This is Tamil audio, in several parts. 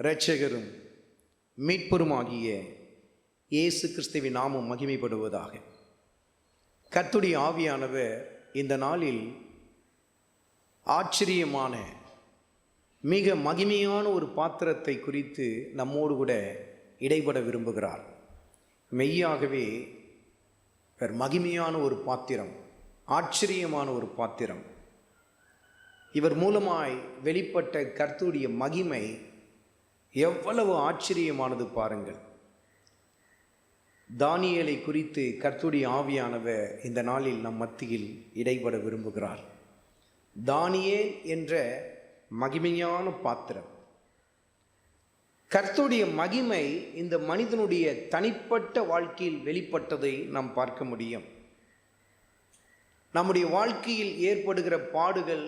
இரட்சகரும் மீட்பருமாகிய இயேசு கிறிஸ்துவின் நாமம் மகிமைப்படுவதாக. கர்த்தருடைய ஆவியானவர் இந்த நாளில் ஆச்சரியமான மிக மகிமையான ஒரு பாத்திரத்தை குறித்து நம்மோடு கூட இடைபட விரும்புகிறார். மெய்யாகவே மகிமையான ஒரு பாத்திரம், ஆச்சரியமான ஒரு பாத்திரம். இவர் மூலமாய் வெளிப்பட்ட கர்த்தருடைய மகிமை எவ்வளவு ஆச்சரியமானது பாருங்கள். தானியேலை குறித்து கர்த்தருடைய ஆவியானவர் இந்த நாளில் நம் மத்தியில் இடைபட விரும்புகிறார். தானியேல் என்ற மகிமையான பாத்திரம். கர்த்தருடைய மகிமை இந்த மனிதனுடைய தனிப்பட்ட வாழ்க்கையில் வெளிப்பட்டதை நாம் பார்க்க முடியும். நம்முடைய வாழ்க்கையில் ஏற்படுகிற பாடுகள்,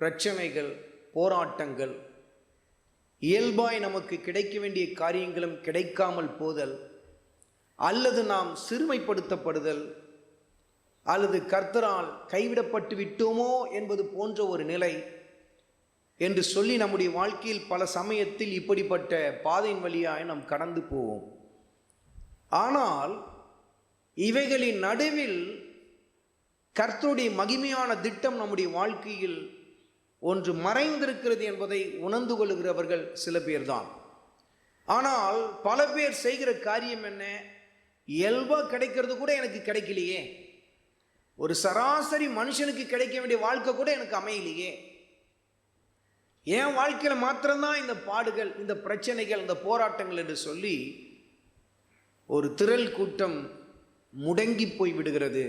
பிரச்சனைகள், போராட்டங்கள், இயல்பாய் நமக்கு கிடைக்க வேண்டிய காரியங்களும் கிடைக்காமல் போதல், அல்லது நாம் சிறுமைப்படுத்தப்படுதல், அல்லது கர்த்தரால் கைவிடப்பட்டு விட்டோமோ என்பது போன்ற ஒரு நிலை என்று சொல்லி நம்முடைய வாழ்க்கையில் பல சமயத்தில் இப்படிப்பட்ட பாதையின் வழியாய் நாம் கடந்து போவோம். ஆனால் இவைகளின் நடுவில் கர்த்தருடைய மகிமையான திட்டம் நம்முடைய வாழ்க்கையில் ஒன்று மறைந்திருக்கிறது என்பதை உணர்ந்து கொள்கிறவர்கள் சில பேர்தான். ஆனால் பல பேர் செய்கிற காரியம் என்ன? இயல்பா கிடைக்கிறது கூட எனக்கு கிடைக்கலையே, ஒரு சராசரி மனுஷனுக்கு கிடைக்க வேண்டிய வாழ்க்கை கூட எனக்கு அமையலையே, என் வாழ்க்கையில் மாத்திரம்தான் இந்த பாடுகள், இந்த பிரச்சனைகள், இந்த போராட்டங்கள் என்று சொல்லி ஒரு திரள் கூட்டம் முடங்கி போய்விடுகிறது,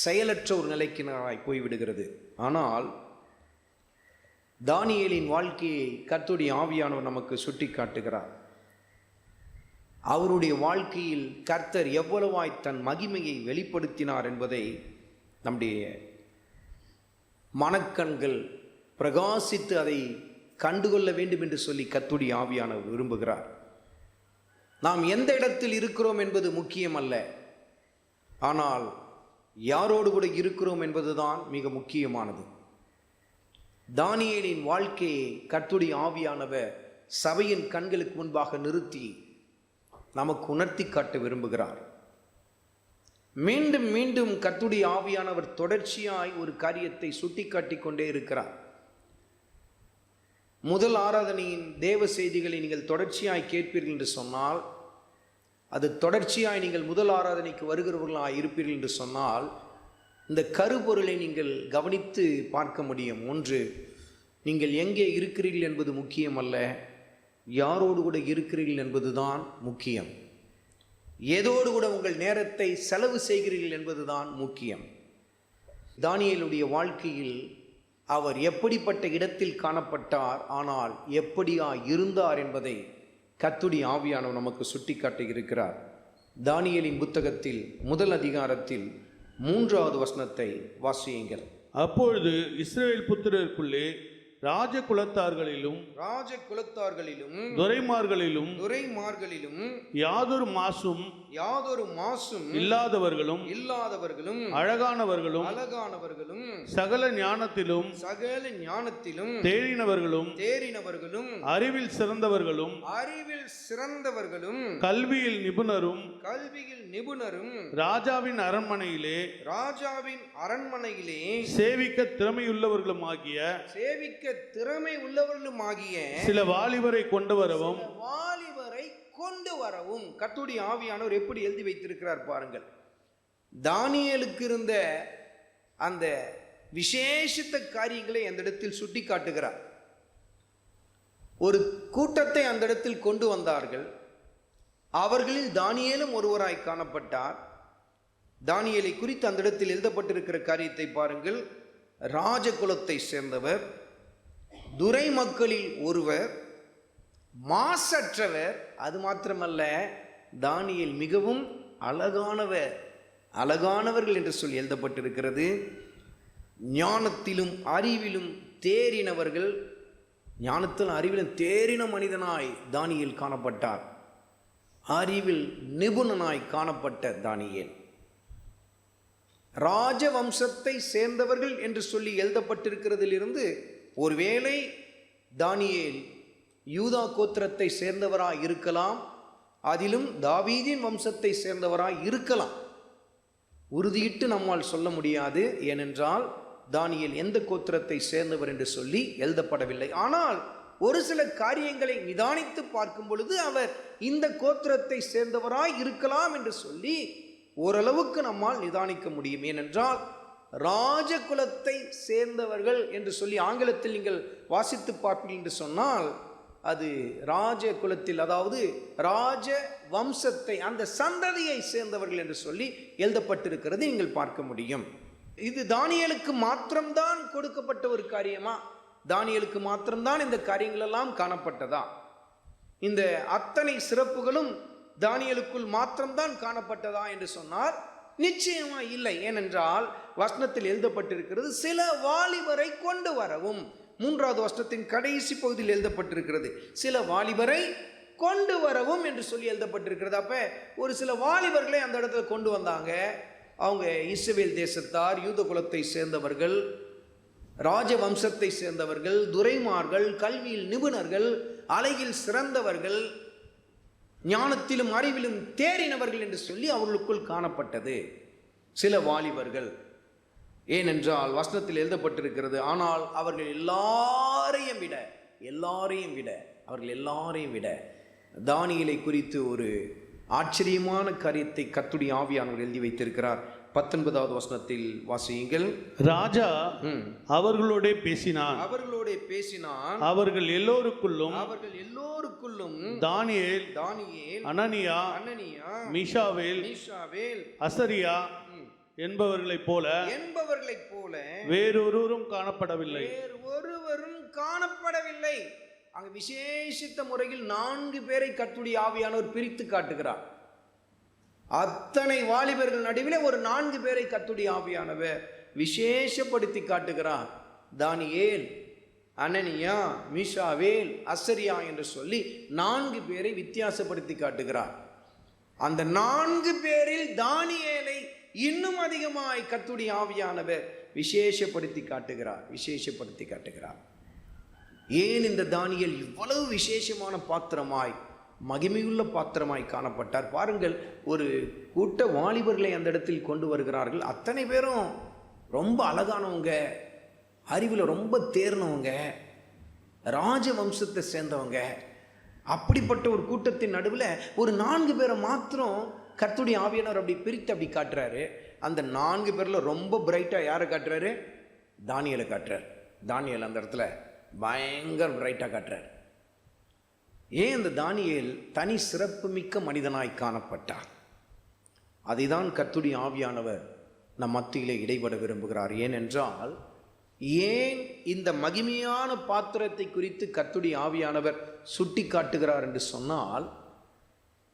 செயலற்ற ஒரு நிலைக்கு போய்விடுகிறது. ஆனால் தானியேலின் வாழ்க்கையை கர்த்தருடைய ஆவியானவர் நமக்கு சுட்டி காட்டுகிறார். அவருடைய வாழ்க்கையில் கர்த்தர் எவ்வளவாய் தன் மகிமையை வெளிப்படுத்தினார் என்பதை நம்முடைய மனக்கண்கள் பிரகாசித்து அதை கண்டுகொள்ள வேண்டும் என்று சொல்லி கர்த்தருடைய ஆவியானவர் விரும்புகிறார். நாம் எந்த இடத்தில் இருக்கிறோம் என்பது முக்கியமல்ல, ஆனால் யாரோடு கூட இருக்கிறோம் என்பதுதான் மிக முக்கியமானது. தானியேலின் வாழ்க்கையை கர்த்தருடைய ஆவியானவர் சபையின் கண்களுக்கு முன்பாக நிறுத்தி நமக்கு உணர்த்தி காட்ட விரும்புகிறார். மீண்டும் மீண்டும் கர்த்தருடைய ஆவியானவர் தொடர்ச்சியாய் ஒரு காரியத்தை சுட்டி காட்டிக் கொண்டே இருக்கிறார். முதல் ஆராதனையின் தேவ செய்திகளை நீங்கள் தொடர்ச்சியாய் கேட்பீர்கள் என்று சொன்னால், அது தொடர்ச்சியாய் நீங்கள் முதல் ஆராதனைக்கு வருகிறவர்களாக இருப்பீர்கள் என்று சொன்னால், இந்த கருப்பொருளை நீங்கள் கவனித்து பார்க்க முடியும். ஒன்று, நீங்கள் எங்கே இருக்கிறீர்கள் என்பது முக்கியமல்ல, யாரோடு கூட இருக்கிறீர்கள் என்பதுதான் முக்கியம். ஏதோடு கூட உங்கள் நேரத்தை செலவு செய்கிறீர்கள் என்பதுதான் முக்கியம். தானியேலுடைய வாழ்க்கையில் அவர் எப்படிப்பட்ட இடத்தில் காணப்பட்டார், ஆனால் எப்படியா இருந்தார் என்பதை கர்த்தருடைய ஆவியானவர் நமக்கு சுட்டி காட்டி இருக்கிறார். தானியேலின் புத்தகத்தில் முதல் அதிகாரத்தில் 3வது வசனத்தை வாசியுங்கள். அப்பொழுது இஸ்ரவேல் புத்திரருக்குள்ளே ராஜகுலத்தார்களிலும் துரைமார்களிலும் யாதொரு மாசும் இல்லாதவர்களும் அழகானவர்களும் சகல ஞானத்திலும் தேறினவர்களும் அறிவில் சிறந்தவர்களும் கல்வியில் நிபுணரும் ராஜாவின் அரண்மனையிலே சேவிக்க திறமை உள்ளவர்களுமாகிய சில வாலிபரை கொண்டு வரவும் கர்த்தருடைய ஆவியானவர் எப்படி எழுதி வைத்திருக்கிறார் பாருங்கள். தானியேலுக்கு இருந்த அந்த விசேஷித்த காரியங்களை அந்த இடத்தில் சுட்டி காட்டுகிறார். ஒரு கூட்டத்தை அந்த இடத்தில் கொண்டு வந்தார்கள். அவர்களில் தானியேலும் ஒருவராய் காணப்பட்டார். தானியேலை குறித்து அந்த இடத்தில் எழுதப்பட்டிருக்கிற காரியத்தை பாருங்கள். ராஜகுலத்தை சேர்ந்தவர், துரை மக்களில் ஒருவர், மாசற்றவர். அது மாத்திரமல்ல, தானியேல் மிகவும் அழகானவர்கள் என்று சொல்லி எழுதப்பட்டிருக்கிறது. ஞானத்திலும் அறிவிலும் தேறினவர்கள். ஞானத்திலும் அறிவிலும் தேறின மனிதனாய் தானியேல் காணப்பட்டார். அறிவில் நிபுணனாய் காணப்பட்ட தானியேல் ராஜவம்சத்தை சேர்ந்தவர்கள் என்று சொல்லி எழுதப்பட்டிருக்கிறதிலிருந்து ஒருவேளை தானியேல் யூதா கோத்திரத்தை சேர்ந்தவராய் இருக்கலாம், அதிலும் தாவீதின் வம்சத்தை சேர்ந்தவராய் இருக்கலாம். உறுதியிட்டு நம்மால் சொல்ல முடியாது. ஏனென்றால் தானியேல் எந்த கோத்திரத்தை சேர்ந்தவர் என்று சொல்லி எழுதப்படவில்லை. ஆனால் ஒரு சில காரியங்களை நிதானித்து பார்க்கும் பொழுது அவர் இந்த கோத்திரத்தை சேர்ந்தவராய் இருக்கலாம் என்று சொல்லி ஓரளவுக்கு நம்மால் நிதானிக்க முடியும். ஏனென்றால் ராஜகுலத்தை சேர்ந்தவர்கள் என்று சொல்லி ஆங்கிலத்தில் நீங்கள் வாசித்து பார்ப்பீர்கள் என்று சொன்னால் அது ராஜ குலத்தில், அதாவது ராஜ வம்சத்தை, அந்த சந்ததியை சேர்ந்தவர்கள் என்று சொல்லி எழுதப்பட்டிருக்கிறது நீங்கள் பார்க்க முடியும். இது தானியேலுக்கு மாத்திரம்தான் கொடுக்கப்பட்ட ஒரு காரியமா? தானியேலுக்கு மாத்திரம்தான் இந்த காரியங்கள் எல்லாம் காணப்பட்டதா? இந்த அத்தனை சிறப்புகளும் தானியேலுக்குள் மாத்திரம்தான் காணப்பட்டதா என்று சொன்னார் நிச்சயமா இல்லை. ஏனென்றால் வசனத்தில் எழுதப்பட்டிருக்கிறது சில வாலிபரை கொண்டு வரவும். 3வது வசனத்தின் கடைசி பகுதியில் எழுதப்பட்டிருக்கிறது சில வாலிபரை கொண்டு வரவும் என்று சொல்லி எழுதப்பட்டிருக்கிறது. அப்ப ஒரு சில வாலிபர்களை அந்த இடத்துல கொண்டு வந்தாங்க. அவங்க இஸ்ரவேல் தேசத்தார், யூத குலத்தை சேர்ந்தவர்கள், ராஜவம்சத்தை சேர்ந்தவர்கள், துரைமார்கள், கல்வியில் நிபுணர்கள், அழகில் சிறந்தவர்கள், ஞானத்திலும் அறிவிலும் தேறினவர்கள் என்று சொல்லி அவர்களுக்குள் காணப்பட்டது சில வாலிபர்கள். ஏனென்றால் வசனத்தில் எழுதப்பட்டிருக்கிறது, ஆனால் அவர்கள் எல்லாரையும் விட தானியேலை குறித்து ஒரு ஆச்சரியமான காரியத்தை கர்த்தருடைய ஆவியானவர் எழுதி வைத்திருக்கிறார். 19வது வசனத்தில் வாசியுங்கள். ராஜா அவர்களோட பேசினான். அவர்கள் எல்லோருக்குள்ளும் தானியேல், அனனியா, மீஷாவேல், அசரியா என்பவர்களைப் போல வேறொருவரும் காணப்படவில்லை. அங்கு விசேஷித்த முறையில் 4 பேரை கர்த்தருடைய ஆவியானவர் பிரித்து காட்டுகிறார். அத்தனை வாலிபர்கள் நடுவில் ஒரு 4 பேரை கர்த்தருடைய ஆவியானவர் விசேஷப்படுத்தி காட்டுகிறார். தானியேல், அனனியா, மீஷாவேல், அசரியா என்று சொல்லி 4 பேரை வித்தியாசப்படுத்தி காட்டுகிறார். அந்த 4 பேரில் தானியேலை இன்னும் அதிகமாய் கர்த்தருடைய ஆவியானவர் விசேஷப்படுத்தி காட்டுகிறார். ஏன் இந்த தானியேல் இவ்வளவு விசேஷமான பாத்திரமாய், மகிமையுள்ள பாத்திரமாய் காணப்பட்டார்? பாருங்கள், ஒரு கூட்ட வாலிபர்களை அந்த இடத்தில் கொண்டு வருகிறார்கள். அத்தனை பேரும் ரொம்ப அழகானவங்க, அறிவில் ரொம்ப தேர்னவங்க, ராஜவம்சத்தை சேர்ந்தவங்க. அப்படிப்பட்ட ஒரு கூட்டத்தின் நடுவில் ஒரு 4 பேரை மாத்திரம் கர்த்தருடைய ஆவியானவர் அப்படி பிரித்து அப்படி காட்டுறாரு. அந்த 4 பேரில் ரொம்ப பிரைட்டாக யாரை காட்டுறாரு? தானியேலை காட்டுறார். தானியேல் அந்த இடத்துல பயங்கர பிரைட்டாக காட்டுறார். ஏன் இந்த தானியேல் தனி சிறப்பு மிக்க மனிதனாய் காணப்பட்டார்? அதை தான் கர்த்தருடைய ஆவியானவர் நம் மத்தியிலே இடைபட விரும்புகிறார். ஏனென்றால் ஏன் இந்த மகிமையான பாத்திரத்தை குறித்து கர்த்தருடைய ஆவியானவர் சுட்டி காட்டுகிறார் என்று சொன்னால்,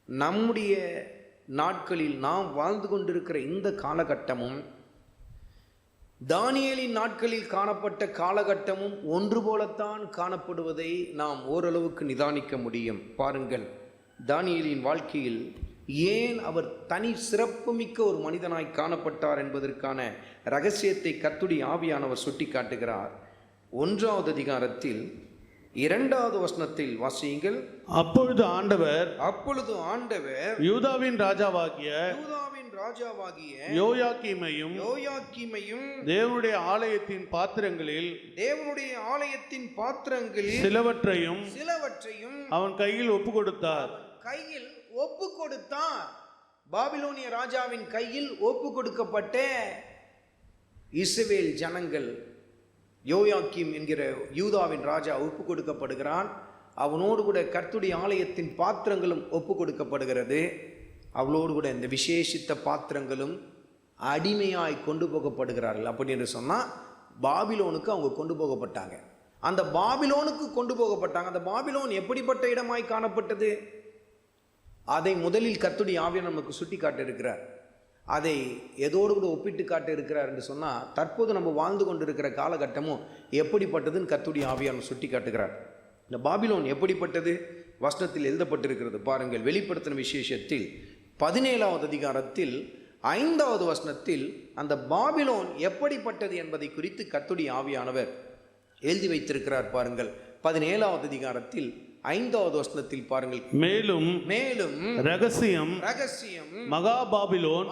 நம்முடைய நாட்களில் நாம் வாழ்ந்து கொண்டிருக்கிற இந்த காலகட்டமும் தானியேலின் நாட்களில் காணப்பட்ட காலகட்டமும் ஒன்று போலத்தான் காணப்படுவதை நாம் ஓரளவுக்கு நிதானிக்க முடியும். பாருங்கள், தானியேலின் வாழ்க்கையில் ஏன் அவர் தனி சிறப்புமிக்க ஒரு மனிதனாய் காணப்பட்டார் என்பதற்கான இரகசியத்தை கர்த்தருடைய ஆவியானவர் சுட்டி காட்டுகிறார். 1வது அதிகாரத்தில் 2வது வசனத்தில் வாசியுங்கள். அப்பொழுது ஆண்டவர் யூதாவின் ராஜாவாகிய யோயாக்கீமையும் தேவனுடைய ஆலயத்தின் பாத்திரங்களில் சிலவற்றையும் அவன் கையில் ஒப்பு கொடுத்தார். பாபிலோனிய ராஜாவின் கையில் ஒப்பு கொடுக்கப்பட்ட இஸ்ரவேல் ஜனங்கள், யோயாக்கீம் என்கிற யூதாவின் ராஜா ஒப்பு கொடுக்கப்படுகிறான். அவனோடு கூட கர்த்தருடைய ஆலயத்தின் பாத்திரங்களும் ஒப்பு கொடுக்கப்படுகிறது. அவளோடு கூட இந்த விசேஷித்த பாத்திரங்களும் அடிமையாய் கொண்டு போகப்படுகிறார்கள். அப்படி என்று சொன்னால் பாபிலோனுக்கு அவங்க கொண்டு போகப்பட்டாங்க. அந்த பாபிலோனுக்கு கொண்டு போகப்பட்டாங்க. அந்த பாபிலோன் எப்படிப்பட்ட இடமாய் காணப்பட்டது? அதை முதலில் கர்த்தருடைய ஆவியானவர் நமக்கு சுட்டி காட்ட இருக்கிறார். அதை எதோடு கூட ஒப்பிட்டு காட்ட இருக்கிறார் என்று சொன்னால், தற்போது நம்ம வாழ்ந்து கொண்டிருக்கிற காலகட்டமும் எப்படிப்பட்டதுன்னு கர்த்தருடைய ஆவியானவர் சுட்டி காட்டுகிறார். இந்த பாபிலோன் எப்படிப்பட்டது? வசனத்தில் எழுதப்பட்டிருக்கிறது. பாருங்கள், வெளிப்படுத்தின விசேஷத்தில் 17வது அதிகாரத்தில் 5வது வசனத்தில் அந்த பாபிலோன் எப்படிப்பட்டது என்பதை குறித்து கர்த்தருடைய ஆவியானவர் எழுதி வைத்திருக்கிறார். பாருங்கள், 17வது அதிகாரத்தில் 5வது வசனத்தில் பாருங்கள். மேலும் மேலும் ரகசியம் மகா பாபிலோன்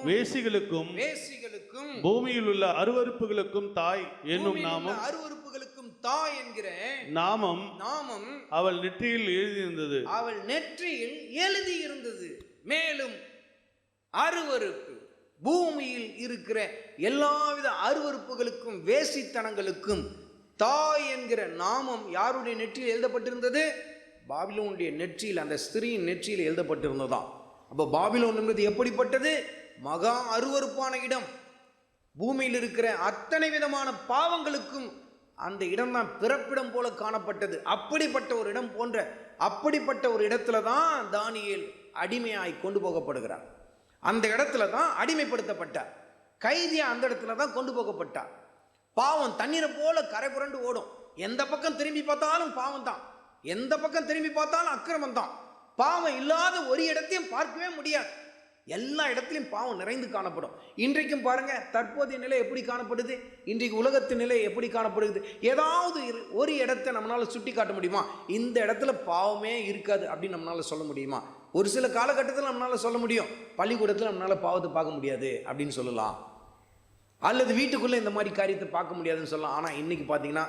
வேசிகளுக்கும் பூமியில் உள்ள அருவருப்புகளுக்கும் தாய் என்னும் நாமம் என்கிற நாமம் அவள் நெற்றியில் எழுதியிருந்தது. மேலும் அருவருப்பு, பூமியில் இருக்கிற எல்லாவித அருவருப்புகளுக்கும் வேசித்தனங்களுக்கும் தாய் என்கிற நாமம் யாருடைய நெற்றியில் எழுதப்பட்டிருந்தது? பாபிலோனுடைய நெற்றியில், அந்த ஸ்திரீயின் நெற்றியில் எழுதப்பட்டிருந்ததாம். அப்போ பாபிலோன் என்பது எப்படிப்பட்டது? மகா அருவருப்பான இடம். பூமியில் இருக்கிற அத்தனை விதமான பாவங்களுக்கும் அந்த இடம் தான் பிறப்பிடம் போல காணப்பட்டது. அப்படிப்பட்ட ஒரு இடம் போன்ற அப்படிப்பட்ட ஒரு இடத்துல தான் தானியேல் அடிமையாய் கொண்டு போகப்படுகிறார். அந்த இடத்துல தான் அடிமைப்படுத்தப்பட்டார். கைதியா அந்த இடத்துல தான் கொண்டு போகப்பட்டார். பாவம் தண்ணீரை போல கரை புரண்டு ஓடும். எந்த பக்கம் திரும்பி பார்த்தாலும் பாவம் தான், எந்த பக்கம் திரும்பி பார்த்தாலும் அக்கிரமம் தான். பாவம் இல்லாத ஒரு இடத்தையும் பார்க்கவே முடியாது. எல்லா இடத்திலும் பாவம் நிறைந்து காணப்படும். இன்றைக்கும் பாருங்க, தற்போதைய நிலை எப்படி காணப்படுது, இன்றைக்கு உலகத்தின் நிலை எப்படி காணப்படுது. ஏதாவது ஒரு இடத்தை நம்மளால சுட்டி காட்ட முடியுமா? இந்த இடத்துல பாவமே இருக்காது அப்படின்னு நம்மளால சொல்ல முடியுமா? ஒரு சில காலகட்டத்தில் நம்மளால சொல்ல முடியும். பள்ளிக்கூடத்தில் நம்மளால பாவத்தை பார்க்க முடியாது அப்படின்னு சொல்லலாம், அல்லது வீட்டுக்குள்ளே இந்த மாதிரி காரியத்தை பார்க்க முடியாதுன்னு சொல்லலாம். ஆனால் இன்னைக்கு பார்த்தீங்கன்னா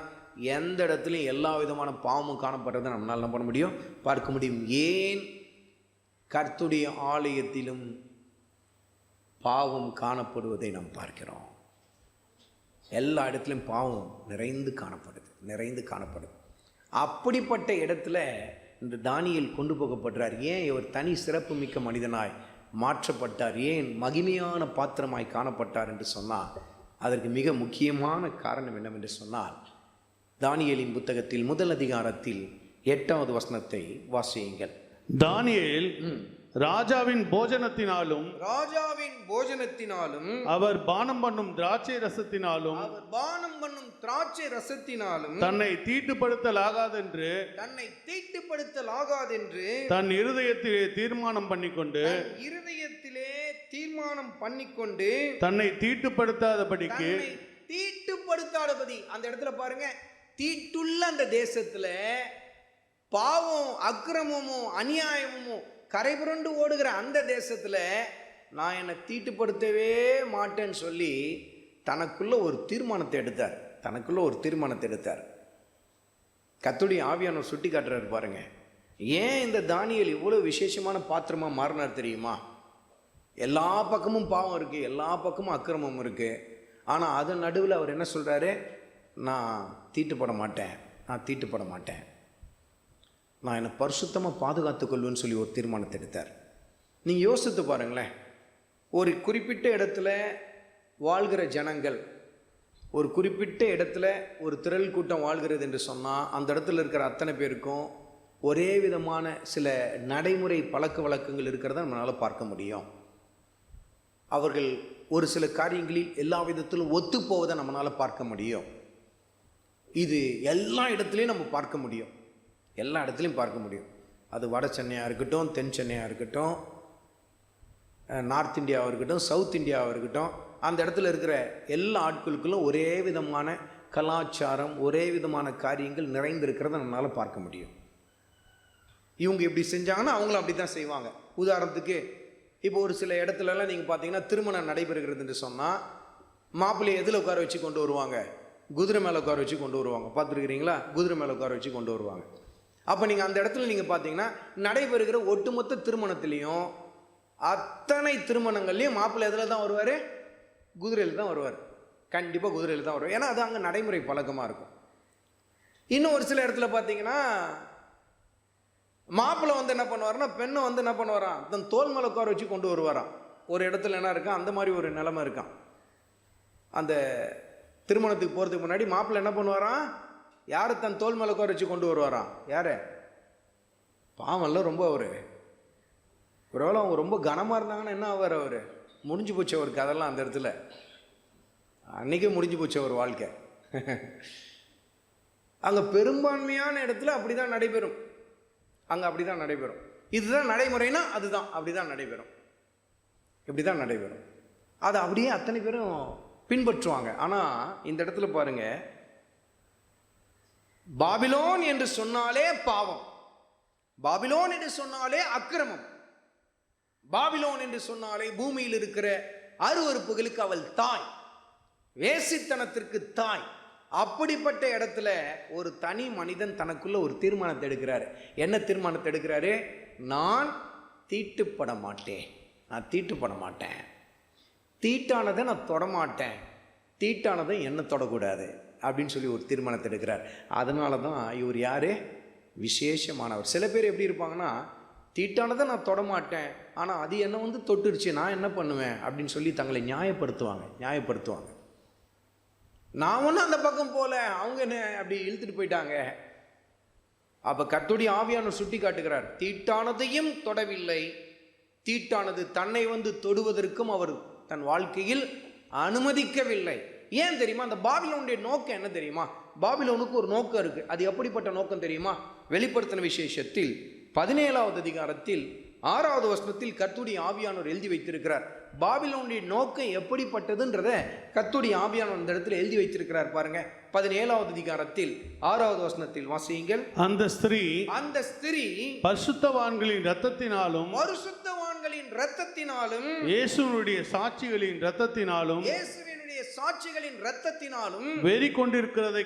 எந்த இடத்துலையும் எல்லா விதமான பாவமும் காணப்படுறதை நம்மளால் என்ன பண்ண முடியும்? பார்க்க முடியும். ஏன்? கர்த்தருடைய ஆலயத்திலும் பாவம் காணப்படுவதை நாம் பார்க்கிறோம். எல்லா இடத்துலையும் பாவம் நிறைந்து காணப்படுது. அப்படிப்பட்ட இடத்துல இந்த தானியேல் கொண்டு போகப்படுறார். ஏன் இவர் தனி சிறப்பு மிக்க மனிதனாய் மாற்றப்பட்டார்? ஏன் மகிமையான பாத்திரமாய் காணப்பட்டார் என்று சொன்னால், அதற்கு மிக முக்கியமான காரணம் என்னவென்று சொன்னால், தானியேலின் புத்தகத்தில் 1 அதிகாரத்தில் 8வது வசனத்தை வாசியுங்கள். தானியேல் ராஜாவின் போஜனத்தினாலும் அவர் பானம் பண்ணும் திராட்சை ரசத்தினாலும் தன்னை தீட்டுப்படுத்தலாகாதென்று தன் இருதயத்திலே தீர்மானம் பண்ணிக்கொண்டு தன்னை தீட்டுப்படுத்தாதபடிக்கு அந்த இடத்துல பாருங்க, தீட்டுள்ள அந்த தேசத்துல பாவம், அக்கிரமமும், அநியாயமும் கரைபுரண்டு ஓடுகிற அந்த தேசத்துல நான் என்னை தீட்டுப்படுத்தவே மாட்டேன்னு சொல்லி தனக்குள்ள ஒரு தீர்மானத்தை எடுத்தார். கர்த்தருடைய ஆவியானவர் சுட்டி காட்டுறாரு பாருங்க. ஏன் இந்த தானியேல் இவ்வளவு விசேஷமான பாத்திரமா மாறினார் தெரியுமா? எல்லா பக்கமும் பாவம் இருக்கு, எல்லா பக்கமும் அக்கிரமம் இருக்கு. ஆனா அதன் நடுவில் அவர் என்ன சொல்றாரு? நான் தீட்டுப்பட மாட்டேன், நான் என்னை பரிசுத்தமாக பாதுகாத்துக்கொள்வேன்னு சொல்லி ஒரு தீர்மானத்தை எடுத்தார். நீங்கள் யோசித்து பாருங்களேன், ஒரு குறிப்பிட்ட இடத்துல வாழ்கிற ஜனங்கள், ஒரு குறிப்பிட்ட இடத்துல ஒரு திரள் கூட்டம் வாழ்கிறது என்று சொன்னால், அந்த இடத்துல இருக்கிற அத்தனை பேருக்கும் ஒரே விதமான சில நடைமுறை பழக்க வழக்கங்கள் இருக்கிறத நம்மளால் பார்க்க முடியும். அவர்கள் ஒரு சில காரியங்களில் எல்லா விதத்திலும் ஒத்துப்போவதை நம்மளால் பார்க்க முடியும். இது எல்லா இடத்துலையும் நம்ம பார்க்க முடியும். அது வட சென்னையாக இருக்கட்டும், தென் சென்னையாக இருக்கட்டும், நார்த் இந்தியாவாக இருக்கட்டும், சவுத் இந்தியாவாக இருக்கட்டும், அந்த இடத்துல இருக்கிற எல்லா ஆட்களுக்குள்ளும் ஒரே விதமான கலாச்சாரம், ஒரே விதமான காரியங்கள் நிறைந்திருக்கிறத நம்மளால் பார்க்க முடியும். இவங்க இப்படி செஞ்சாங்கன்னா அவங்களும் அப்படி தான் செய்வாங்க. உதாரணத்துக்கு இப்போ ஒரு சில இடத்துலலாம் நீங்கள் பார்த்தீங்கன்னா திருமணம் நடைபெறுகிறதுன்னு சொன்னால், மாப்பிள்ளையை எதில் உட்கார வச்சு கொண்டு வருவாங்க? குதிரை மேலே உட்கார வச்சு கொண்டு வருவாங்க. பார்த்துருக்கிறீங்களா? குதிரை மேலே உட்கார வச்சு கொண்டு வருவாங்க. அப்போ நீங்கள் அந்த இடத்துல நீங்கள் பார்த்தீங்கன்னா நடைபெறுகிற ஒட்டுமொத்த திருமணத்துலேயும் அத்தனை திருமணங்கள்லையும் மாப்பிள்ளை எதில் தான் வருவார்? குதிரையில் தான் வருவார். கண்டிப்பாக குதிரையில் தான் வருவார். ஏன்னா அது அங்கே நடைமுறை பழக்கமாக இருக்கும். இன்னும் ஒரு சில இடத்துல பார்த்தீங்கன்னா மாப்பிள்ளை வந்து என்ன பண்ணுவார்னா, பெண்ணை வந்து என்ன பண்ணுவாராம், தன் தோல் மேலே உட்கார வச்சு கொண்டு வருவாராம். ஒரு இடத்துல என்ன இருக்கான், அந்த மாதிரி ஒரு நிலைமை இருக்கான். அந்த திருமணத்துக்கு போகிறதுக்கு முன்னாடி மாப்பிள்ளை என்ன பண்ணுவாராம், யார் தன் தோல் மேலே உட்கார வச்சு கொண்டு வருவாராம்? யார்? பாவம்ல ரொம்ப ஒருவேளை அவங்க ரொம்ப கனமாக இருந்தாங்கன்னா என்ன ஆவார்? அவர் முடிஞ்சு போச்சு அவருக்கு அதெல்லாம். அந்த இடத்துல அன்றைக்கே முடிஞ்சு போச்சு அவர் வாழ்க்கை. அங்கே பெரும்பான்மையான இடத்துல அப்படி தான் நடைபெறும். இதுதான் நடைமுறைனா அதுதான் அப்படி தான் நடைபெறும். இப்படி தான் நடைபெறும். அதை அப்படியே அத்தனை பேரும் பின்பற்றுவாங்க. ஆனால் இந்த இடத்துல பாருங்க, பாபிலோன் என்று சொன்னாலே பாவம், பாபிலோன் என்று சொன்னாலே அக்கிரமம், பாபிலோன் என்று சொன்னாலே பூமியில் இருக்கிற அருவருப்புகளுக்கு அவள் தாய், வேசித்தனத்திற்கு தாய். அப்படிப்பட்ட இடத்துல ஒரு தனி மனிதன் தனக்குள்ள ஒரு தீர்மானத்தை எடுக்கிறாரு. என்ன தீர்மானத்தை எடுக்கிறாரு? நான் தீட்டுப்பட மாட்டேன், நான் தீட்டுப்பட மாட்டேன், தீட்டானதை நான் தொடமாட்டேன், தீட்டானதை என்ன தொடக்கூடாது அப்படின்னு சொல்லி ஒரு தீர்மானத்தை எடுக்கிறார். அதனால தான் இவர் யார்? விசேஷமானவர். சில பேர் எப்படி இருப்பாங்கன்னா, தீட்டானதை நான் தொடமாட்டேன், ஆனால் அது என்ன வந்து தொட்டுருச்சு, நான் என்ன பண்ணுவேன் அப்படின்னு சொல்லி தங்களை நியாயப்படுத்துவாங்க. நான் ஒன்றும் அந்த பக்கம் போல, அவங்க என்ன அப்படி இழுத்துட்டு போயிட்டாங்க. அப்போ கர்த்தருடைய ஆவியானவர் சுட்டி காட்டுகிறார், தீட்டானதையும் தொடவில்லை, தீட்டானது தன்னை வந்து தொடுவதற்கும் அவர் தன் வாழ்க்கையில் அனுமதிக்கவில்லை. ஏன் தெரியுமா? அந்த பாபிலோனுடைய நோக்கம் என்ன தெரியுமா? பாபிலோனுக்கு ஒரு நோக்கம் இருக்கு. அது எப்படிப்பட்ட நோக்கம் தெரியுமா? வெளிப்படுத்தின விசேஷத்தில் 17வது அதிகாரத்தில் 6வது வசனத்தில் கர்த்தருடைய ஆவியானவர் எழுதி வைத்திருக்கிறார். பாபிலோனுடைய நோக்கம் எப்படிப்பட்டதுன்றத கர்த்தருடைய ஆவியானவர் இந்த இடத்துல எழுதி வைத்திருக்கிறார். பாருங்க, 17வது அதிகாரத்தில் 6வது வசனத்தில் வாசியுங்கள். அந்த ஸ்திரீ பரிசுத்தவான்களின் இரத்தத்தினாலும் இயேசுவினுடைய சாட்சிகளின் இரத்தத்தினாலும் வெறி கொண்டிருக்கிறதை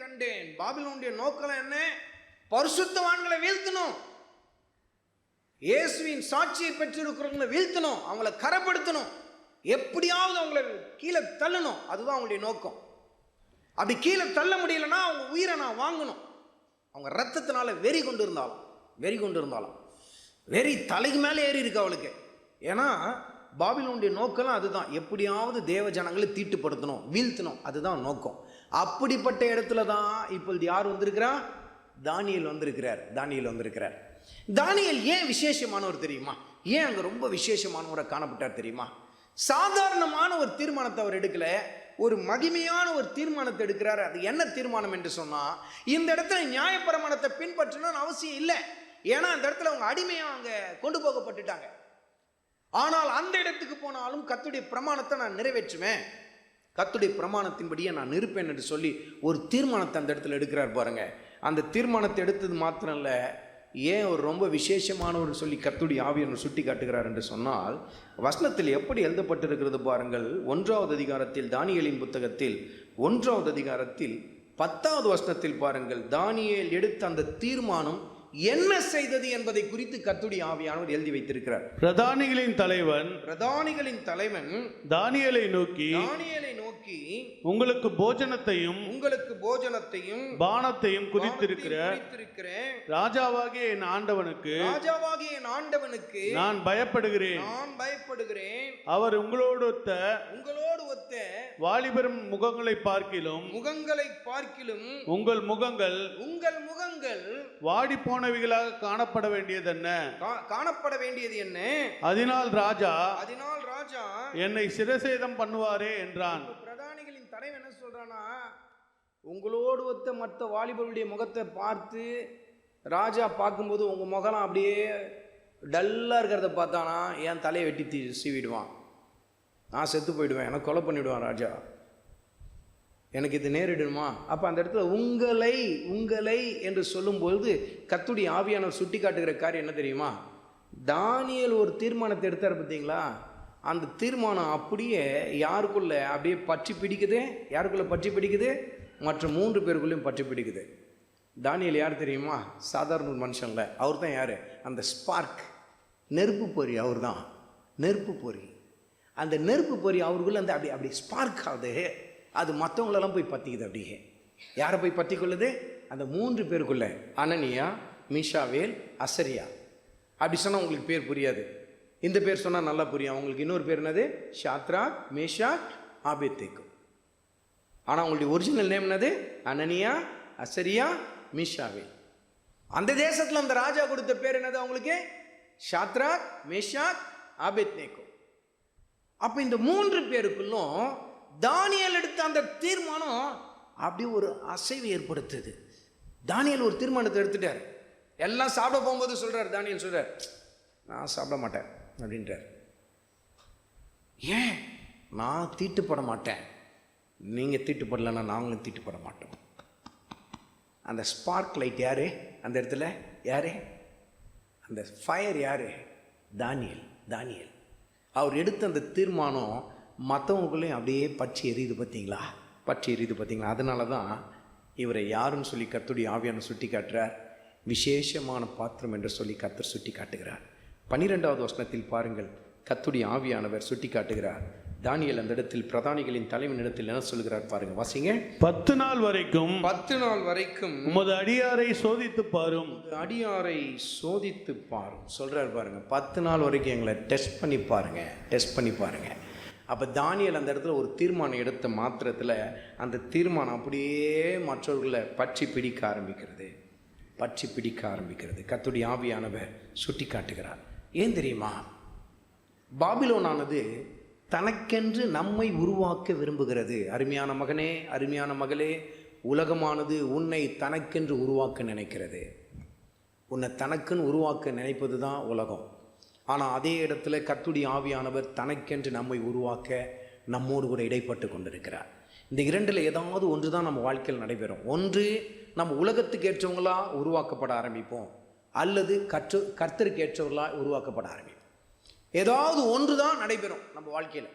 கண்டேன். பாபிலோனுடைய நோக்கம் என்ன? பரிசுத்தவான்களை வீழ்த்தணும், இயேசுவின் சாட்சியை பெற்றிருக்கிறவங்களை வீழ்த்தணும், அவங்கள கரப்படுத்தணும், எப்படியாவது அவங்கள கீழே தள்ளணும். அதுதான் அவங்களுடைய நோக்கம். அப்படி கீழே தள்ள முடியலன்னா அவங்க உயிரை நான் வாங்கணும். அவங்க ரத்தத்தினால வெறி கொண்டு இருந்தாலும் வெறி தலைக்கு மேலே ஏறி இருக்கு அவளுக்கு. ஏன்னா பாபிலோனுடைய நோக்கம் அதுதான், எப்படியாவது தேவ ஜனங்களை தீட்டுப்படுத்தணும், வீழ்த்தணும், அதுதான் நோக்கம். அப்படிப்பட்ட இடத்துல தான் இப்பொழுது யார் வந்திருக்கிறா? தானியேல் வந்திருக்கிறார். தானியேல் ஏன் விசேஷமானவர் தெரியுமா? ஏன் அங்கே ரொம்ப விசேஷமானவரை காணப்பட்டார் தெரியுமா? சாதாரணமான ஒரு தீர்மானத்தை அவர் எடுக்கல, ஒரு மகிமையான ஒரு தீர்மானத்தை எடுக்கிறார். அது என்ன தீர்மானம் என்று சொன்னா, இந்த இடத்துல நியாயப்பிரமாணத்தை பின்பற்றணும்னு அவசியம் இல்லை. ஏன்னா அந்த இடத்துல அவங்க அடிமையா அங்க கொண்டு போகப்பட்டுட்டாங்க. ஆனால் அந்த இடத்துக்கு போனாலும் கர்த்தருடைய பிரமாணத்தை நான் நிறைவேற்றுவேன், கர்த்தருடைய பிரமாணத்தின்படியே நான் இருப்பேன் என்று சொல்லி ஒரு தீர்மானத்தை அந்த இடத்துல எடுக்கிறார். பாருங்க, அந்த தீர்மானத்தை எடுத்தது மாத்திரம் இல்லை, ஏன் ஒரு ரொம்ப விசேஷமானவர் சொல்லி கர்த்தருடைய ஆவியானவர் சுட்டி காட்டுகிறார் என்று சொன்னால், வசனத்தில் எப்படி எழுதப்பட்டிருக்கிறது பாருங்கள். 1வது அதிகாரத்தில், தானியேலின் புத்தகத்தில் 1வது அதிகாரத்தில் 10வது வசனத்தில் பாருங்கள், தானியேல் எடுத்த அந்த தீர்மானம் என்ன செய்தது என்பதை குறித்து கர்த்தருடைய ஆவியானவர் எழுதி வைத்திருக்கிறார். பிரதானிகளின் தலைவன் தானியேலை நோக்கி உங்களுக்கு போஜனத்தையும் பானத்தையும் குறித்திருக்கிற ராஜாவாகிய என் ஆண்டவனுக்கு நான் பயப்படுகிறேன். அவர் உங்களோடு ஒத்த வாலிபரும் முகங்களை பார்க்கிலும் உங்கள் முகங்கள் வாடி போனவைகளாக காணப்பட வேண்டியது என்ன? அதனால் ராஜா என்னை சிரசேதம் பண்ணுவாரே என்றான். பிரதானிகளின் தலைவன் என்ன சொல்றானா, உங்களோடு ஒத்த மற்ற வாலிபர்களுடைய முகத்தை பார்த்து ராஜா பார்க்கும்போது உங்க முகம் அப்படியே டல்லா இருக்கிறத பார்த்தானா என் தலையை வெட்டி சீவிடுவான், நான் செத்து போயிடுவேன், எனக்கு கொலை பண்ணிவிடுவான் ராஜா, எனக்கு இது நேரிடுமா? அப்போ அந்த இடத்துல உங்களை என்று சொல்லும்பொழுது கர்த்தருடைய ஆவியானவர் சுட்டி காட்டுகிற காரியம் என்ன தெரியுமா? தானியேல் ஒரு தீர்மானத்தை எடுத்தார் பார்த்தீங்களா? அந்த தீர்மானம் அப்படியே யாருக்குள்ளே அப்படியே பற்றி பிடிக்குது. மற்ற 3 பேருக்குள்ளேயும் பற்றி பிடிக்குது. தானியேல் யார் தெரியுமா? சாதாரண ஒரு மனுஷன்ல, அவர் தான் யார்? அந்த ஸ்பார்க், நெருப்பு பொறி. அவர் தான் நெருப்பு பொறி. அந்த நெருப்பு பொறி அவருக்குள்ள அந்த அப்படி ஸ்பார்க் ஆகுது. அது மற்றவங்களெல்லாம் போய் பற்றிக்குது. அப்படியே யாரை போய் பற்றி கொள்ளுது? அந்த 3 பேருக்குள்ள, அனனியா, மீஷாவேல், அசரியா. அப்படி சொன்னால் உங்களுக்கு பேர் புரியாது, இந்த பேர் சொன்னால் நல்லா புரியும். அவங்களுக்கு இன்னொரு பேர் என்னது? Shadrach, Meshach, Abednego. ஆனால் அவங்களுடைய ஒரிஜினல் நேம் என்னது? அனனியா, அசரியா, மீஷாவேல். அந்த தேசத்தில் அந்த ராஜா கொடுத்த பேர் என்னது அவங்களுக்கு? Shadrach, Meshach, Abednego. அப்போ இந்த 3 பேருக்குள்ளும் தானியேல் எடுத்த அந்த தீர்மானம் அப்படி ஒரு அசைவு ஏற்படுத்துது. தானியேல் ஒரு தீர்மானத்தை எடுத்துட்டார். எல்லாம் சாப்பிட போகும்போது சொல்றார், தானியேல் சொல்றார், நான் சாப்பிட மாட்டேன் அப்படின்றார். ஏன்? நான் தீட்டுப்பட மாட்டேன், நீங்கள் தீட்டுப்படலைன்னா நாங்களும் தீட்டுப்பட மாட்டோம். அந்த ஸ்பார்க் லைட் யார் அந்த இடத்துல? யார் அந்த ஃபயர்? யார்? தானியேல். அவர் எடுத்த அந்த தீர்மானம் மற்றவங்களுக்குள்ளேயும் அப்படியே பற்றி எரியுது பார்த்தீங்களா? அதனால தான் இவரை யாருன்னு சொல்லி கர்த்தருடைய ஆவியான சுட்டி காட்டுறார். விசேஷமான பாத்திரம் என்று சொல்லி கர்த்தர் சுட்டி காட்டுகிறார். 12வது வசனத்தில் பாருங்கள், கர்த்தருடைய ஆவியானவர் சுட்டி காட்டுகிறார். தானியேல் அந்த இடத்தில் பிரதானிகளின் தலைவன் இடத்தில் என்ன சொல்கிறார் பாருங்க, வாசிங்க. 10 நாள் வரைக்கும் உமது அடியாரை சோதித்து பாரும். சொல்றார் பாருங்க. 10 நாள் வரைக்கும் எங்களை டெஸ்ட் பண்ணி பாருங்க. அப்போ தானியேல் அந்த இடத்துல ஒரு தீர்மானம் எடுத்த மாத்திரத்தில் அந்த தீர்மானம் அப்படியே மற்றவர்களை பற்றி பிடிக்க ஆரம்பிக்கிறது. கர்த்தருடைய ஆவியானவர் சுட்டி காட்டுகிறார். ஏன் தெரியுமா? பாபிலோனானது தனக்கென்று நம்மை உருவாக்க விரும்புகிறது. அருமையான மகனே, அருமையான மகளே, உலகமானது உன்னை தனக்கென்று உருவாக்க நினைக்கிறது. உன்னை தனக்குன்னு உருவாக்க நினைப்பது தான் உலகம். ஆனால் அதே இடத்துல கர்த்தருடைய ஆவியானவர் தனக்கென்று நம்மை உருவாக்க நம்மோடு கூட இடைப்பட்டு கொண்டிருக்கிறார். இந்த இரண்டில் ஏதாவது ஒன்று தான் நம்ம வாழ்க்கையில் நடைபெறும். ஒன்று, நம்ம உலகத்துக்கு ஏற்றவங்களா உருவாக்கப்பட ஆரம்பிப்போம், அல்லது கர்த்தருக்கு ஏற்றவர்களா உருவாக்கப்பட ஆரம்பிப்போம். ஏதாவது ஒன்று தான் நடைபெறும் நம்ம வாழ்க்கையில்.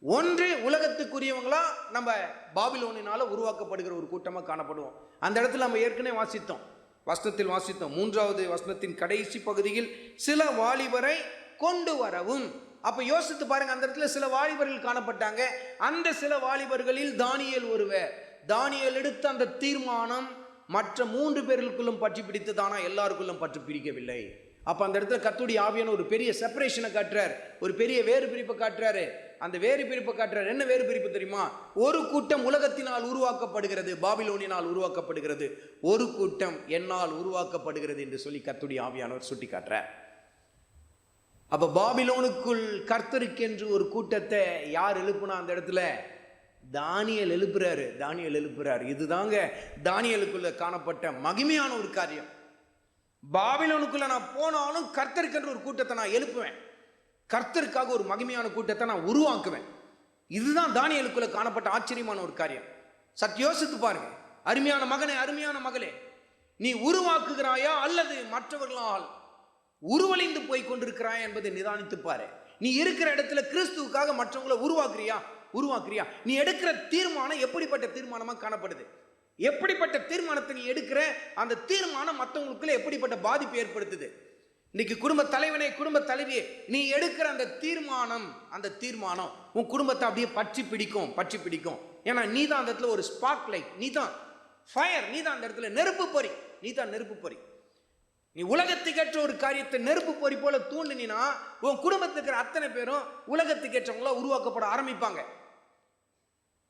ஒன்று, உலகத்துக்குரியவங்களா நம்ம பாபிலோனினால உருவாக்கப்படுகிற ஒரு கூட்டமாக காணப்படுவோம். அந்த இடத்துல நம்ம ஏற்கனவே வாசித்தோம், 3வது வசனத்தின் கடைசி பகுதியில் சில வாலிபரை கொண்டு வரவும். அப்ப யோசித்து பாருங்க, அந்த இடத்துல சில வாலிபர்கள் காணப்பட்டாங்க. அந்த சில வாலிபர்களில் தானியேல் ஒருவர். தானியேல் எடுத்த அந்த தீர்மானம் மற்ற 3 பேர்களுக்குள்ளும் பற்றி பிடித்ததானா? எல்லாருக்குள்ளும் பற்றி பிடிக்கவில்லை. அப்ப அந்த இடத்துல கர்த்தருடைய ஆவியான ஒரு பெரிய செப்பரேஷனை காட்டுறார், ஒரு பெரிய வேறு பிரிப்பை காட்டுறாரு. அந்த வேறு பிரிப்பை காட்டுறாரு. என்ன வேறு பிரிப்பு தெரியுமா? ஒரு கூட்டம் உலகத்தினால் உருவாக்கப்படுகிறது, பாபிலோனினால் உருவாக்கப்படுகிறது. ஒரு கூட்டம் என்னால் உருவாக்கப்படுகிறது என்று சொல்லி கர்த்தருடைய ஆவியானவர் சுட்டி காட்டுறார். அப்ப பாபிலோனுக்குள் கர்த்தருக்கென்று ஒரு கூட்டத்தை யார் எழுப்புனா? அந்த இடத்துல தானியேல் எழுப்புறாரு. இதுதாங்க தானியேலுக்குள்ள காணப்பட்ட மகிமையான ஒரு காரியம். பாபிலோனுக்குள்ள நான் போனாலும் கர்த்தருக்கென்று ஒரு கூட்டத்தை நான் எழுப்புவேன், கர்த்தருக்காக ஒரு மகிமையான கூட்டத்தை நான் உருவாக்குவேன். இதுதான் தானியேலுக்குள்ள காணப்பட்ட ஆச்சரியமான ஒரு காரியம். யோசித்து பாருங்க. அருமையான மகனே, அருமையான மகளே, நீ உருவாக்குகிறாயா அல்லது மற்றவர்களால் உருவழிந்து போய் கொண்டிருக்கிறாயா என்பதை நிதானித்து பாரு. நீ இருக்கிற இடத்துல கிறிஸ்துவுக்காக மற்றவங்களை உருவாக்குறியா? நீ எடுக்கிற தீர்மானம் எப்படிப்பட்ட தீர்மானமா காணப்படுது? எப்படிப்பட்ட தீர்மானத்தை நீ எடுக்கிற? அந்த தீர்மானம் மற்றவங்களுக்குள்ள எப்படிப்பட்ட பாதிப்பு ஏற்படுத்துது? இன்னைக்கு குடும்ப தலைவனே, குடும்ப தலைவியே, நீ எடுக்கிற அந்த தீர்மானம் உன் குடும்பத்தை அப்படியே பற்றி பிடிக்கும். ஏன்னா நீ தான் அந்த இடத்துல ஒரு ஸ்பார்க் லைட், நீ தான் ஃபயர், நீ தான் அந்த இடத்துல நெருப்பு பொறி. நீ உலகத்துக்கேற்ற ஒரு காரியத்தை நெருப்பு பொறி போல தூண்டினா உன் குடும்பத்துக்கு இருக்கிற அத்தனை பேரும் உலகத்துக்கேற்றவங்களா உருவாக்கப்பட ஆரம்பிப்பாங்க.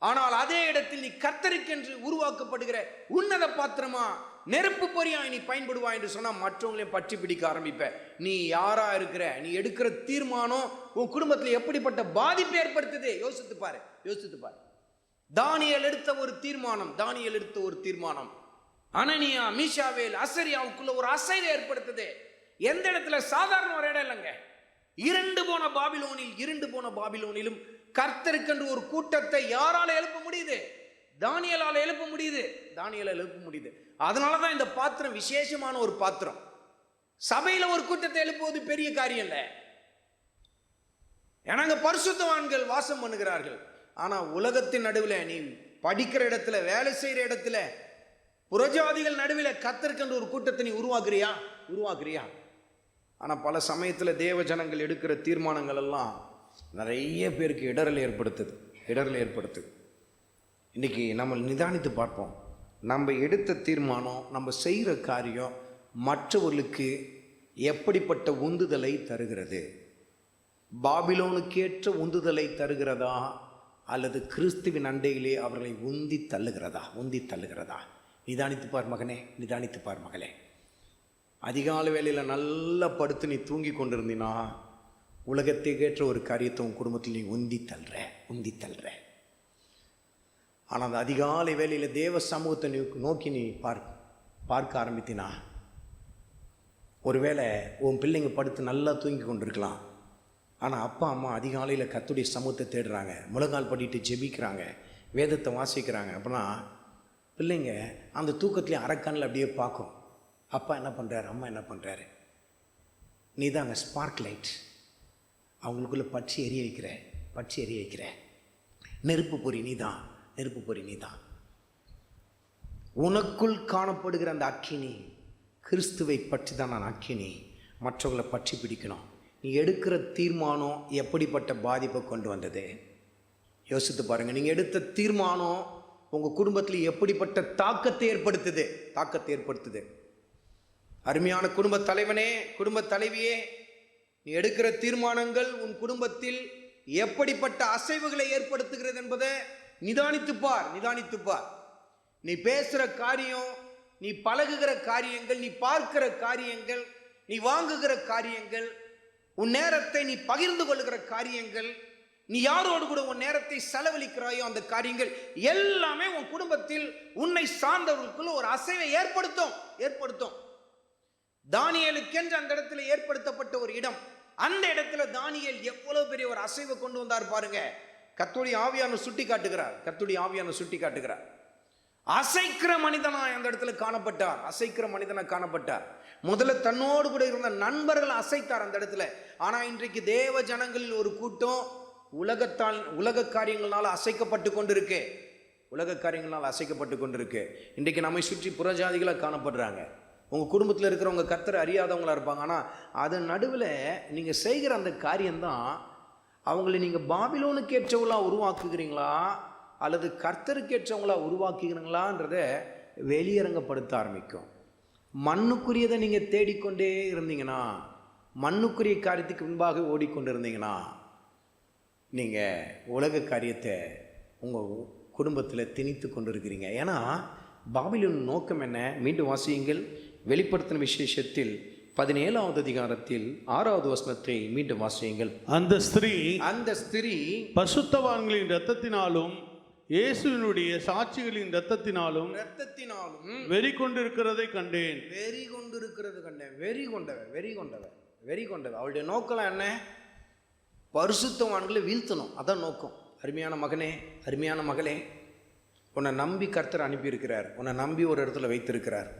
ஆனால் அதே இடத்தில் நீ கர்த்தருக்கென்று உருவாக்கப்படுகிற உன்னத பாத்திரமா, நெருப்பு பொறியாய் நீ பயன்படுவாய் என்று சொன்னா மற்றவங்களையும் பற்றி பிடிக்க ஆரம்பிப்ப. நீ யாரா இருக்கிற? நீ எடுக்கிற தீர்மானம் உன் குடும்பத்தில் எப்படிப்பட்ட பாதிப்பு ஏற்படுத்துது? யோசித்து பாரு. தானியேல் எடுத்த ஒரு தீர்மானம் அனனியா, மீஷாவேல், அசரியாவுக்குள்ள ஒரு அசைவை ஏற்படுத்துது. எந்த இடத்துல? சாதாரண ஒரு இடம் இல்லைங்க. இருண்டு போன பாபிலோனிலும் கர்த்தருக்கென்று ஒரு கூட்டத்தை யாரால எழுப்ப முடியுது? தானியேலால எழுப்ப முடியுது. அதனாலதான் இந்த பாத்திரம் விசேஷமான ஒரு பாத்திரம். சபையில ஒரு கூட்டத்தை எழுப்புவது பெரிய காரியம் இல்லை. ஏன்னா பரிசுத்தவான்கள் வாசம் பண்ணுகிறார்கள். ஆனா உலகத்தின் நடுவில், நீ படிக்கிற இடத்துல, வேலை செய்யற இடத்துல, புறஜாதிகள் நடுவில் கர்த்தருக்கென்று ஒரு கூட்டத்தை நீ உருவாக்குறியா? ஆனா பல சமயத்துல தேவ ஜனங்கள் எடுக்கிற தீர்மானங்கள் எல்லாம் நிறைய பேருக்கு இடரல் ஏற்படுத்துது. இன்னைக்கு நம்ம நிதானித்து பார்ப்போம். நம்ம எடுத்த தீர்மானம், நம்ம செய்கிற காரியம் மற்றவர்களுக்கு எப்படிப்பட்ட உந்துதலை தருகிறது? பாபிலோனுக்கேற்ற உந்துதலை தருகிறதா, அல்லது கிறிஸ்துவின் அண்டையிலே அவர்களை உந்தி தள்ளுகிறதா? நிதானித்துப்பார் மகளே. அதிகாலை வேளையில் நல்லா படுத்து நீ தூங்கி கொண்டிருந்தினா உலகத்துக்கேற்ற ஒரு காரியத்தை உன் குடும்பத்தில் நீ உந்தி தள்ளுற. ஆனால் அந்த அதிகாலை வேளையில் தேவ சமூகத்தை நோக்கி நீ பார்க்க ஆரம்பித்தினா, ஒருவேளை உன் பிள்ளைங்க படுத்து நல்லா தூங்கி கொண்டிருக்கலாம். ஆனால் அப்பா அம்மா அதிகாலையில் கர்த்தருடைய சமூகத்தை தேடுறாங்க, முழங்கால் படிட்டு ஜெபிக்கிறாங்க, வேதத்தை வாசிக்கிறாங்க. அப்படின்னா பிள்ளைங்க அந்த தூக்கத்துலேயும் அரக்கண்ணில் அப்படியே பார்க்கும், அப்பா என்ன பண்ணுறாரு, அம்மா என்ன பண்ணுறாரு. நீ தான் அங்கே ஸ்பார்க் லைட், அவங்களுக்குள்ளே பற்றி எரிய வைக்கிற நெருப்பு பொறி நீ தான், நெருப்பு பொறி நீ தான். உனக்குள் காணப்படுகிற அந்த அக்கினி கிறிஸ்துவை பற்றி தான் நான் அக்கினி, மற்றவங்களை பற்றி பிடிக்கணும். நீ எடுக்கிற தீர்மானம் எப்படிப்பட்ட பாதிப்பை கொண்டு வந்தது யோசித்து பாருங்கள். நீங்கள் எடுத்த தீர்மானம் உங்கள் குடும்பத்தில் எப்படிப்பட்ட தாக்கத்தை ஏற்படுத்துது. அருமையான குடும்ப தலைவனே, குடும்ப தலைவியே, நீ எடுக்கிற தீர்மானங்கள் உன் குடும்பத்தில் எப்படிப்பட்ட அசைவுகளை ஏற்படுத்துகிறது என்பதை நிதானித்துப்பார். நீ பேசுகிற காரியம், நீ பழகுகிற காரியங்கள், நீ பார்க்கிற காரியங்கள், நீ வாங்குகிற காரியங்கள், உன் நேரத்தை நீ பகிர்ந்து கொள்ளுகிற காரியங்கள், நீ யாரோடு கூட உன் நேரத்தை செலவழிக்கிறாயோ அந்த காரியங்கள் எல்லாமே உன் குடும்பத்தில் உன்னை சார்ந்தவர்களுக்குள்ள ஒரு அசைவை ஏற்படுத்தும். தானியேலுக்கென்று அந்த இடத்துல ஏற்படுத்தப்பட்ட ஒரு இடம், அந்த இடத்துல தானியேல் எவ்வளவு பெரிய ஒரு அசைவை கொண்டு வந்தார் பாருங்க. கர்த்தருடைய ஆவியான சுட்டி காட்டுகிறார். அசைக்கிற மனிதனா அந்த இடத்துல காணப்பட்டார். முதல்ல தன்னோடு கூட இருந்த நண்பர்கள் அசைத்தார் அந்த இடத்துல. ஆனா இன்றைக்கு தேவ ஜனங்களில் ஒரு கூட்டம் உலக காரியங்களால் அசைக்கப்பட்டு கொண்டிருக்கு. இன்றைக்கு நம்மை சுற்றி புறஜாதிகளாக காணப்படுறாங்க. உங்கள் குடும்பத்தில் இருக்கிறவங்க கர்த்தரை அறியாதவங்களா இருப்பாங்க. ஆனால் அதன் நடுவில் நீங்கள் செய்கிற அந்த காரியம்தான் அவங்களை நீங்கள் பாபிலோனுக்கு ஏற்றவங்களா உருவாக்குகிறீங்களா அல்லது கர்த்தருக்கு ஏற்றவங்களா உருவாக்குகிறீங்களான்றத வெளியரங்கப்படுத்த ஆரம்பிக்கும். மண்ணுக்குரியதை நீங்கள் தேடிக்கொண்டே இருந்தீங்கன்னா, மண்ணுக்குரிய காரியத்துக்கு முன்பாக ஓடிக்கொண்டு இருந்தீங்கன்னா, நீங்கள் உலக காரியத்தை உங்கள் குடும்பத்தில் திணித்து கொண்டு இருக்கிறீங்க. ஏன்னா பாபிலோன் நோக்கம் என்ன? மீண்டும் வாசியுங்கள். வெளிப்படுத்தின விசேஷத்தில் 17வது அதிகாரத்தில் 6வது வசனத்தை மீண்டும் வாசியுங்கள். அந்த ஸ்திரீ பசுத்தவான்களின் இரத்தத்தினாலும் இயேசுவினுடைய சாட்சிகளின் இரத்தத்தினாலும் வெறி கொண்டிருக்கிறதை கண்டேன். வெறி கொண்டவ. அவளுடைய நோக்கம் என்ன? பரிசுத்தவான்களை வீழ்த்தணும். அதான் நோக்கம். அருமையான மகனே, அருமையான மகளே, உன்னை நம்பி கர்த்தர் அனுப்பியிருக்கிறார். உன்னை நம்பி ஒரு இடத்துல வைத்திருக்கிறார்.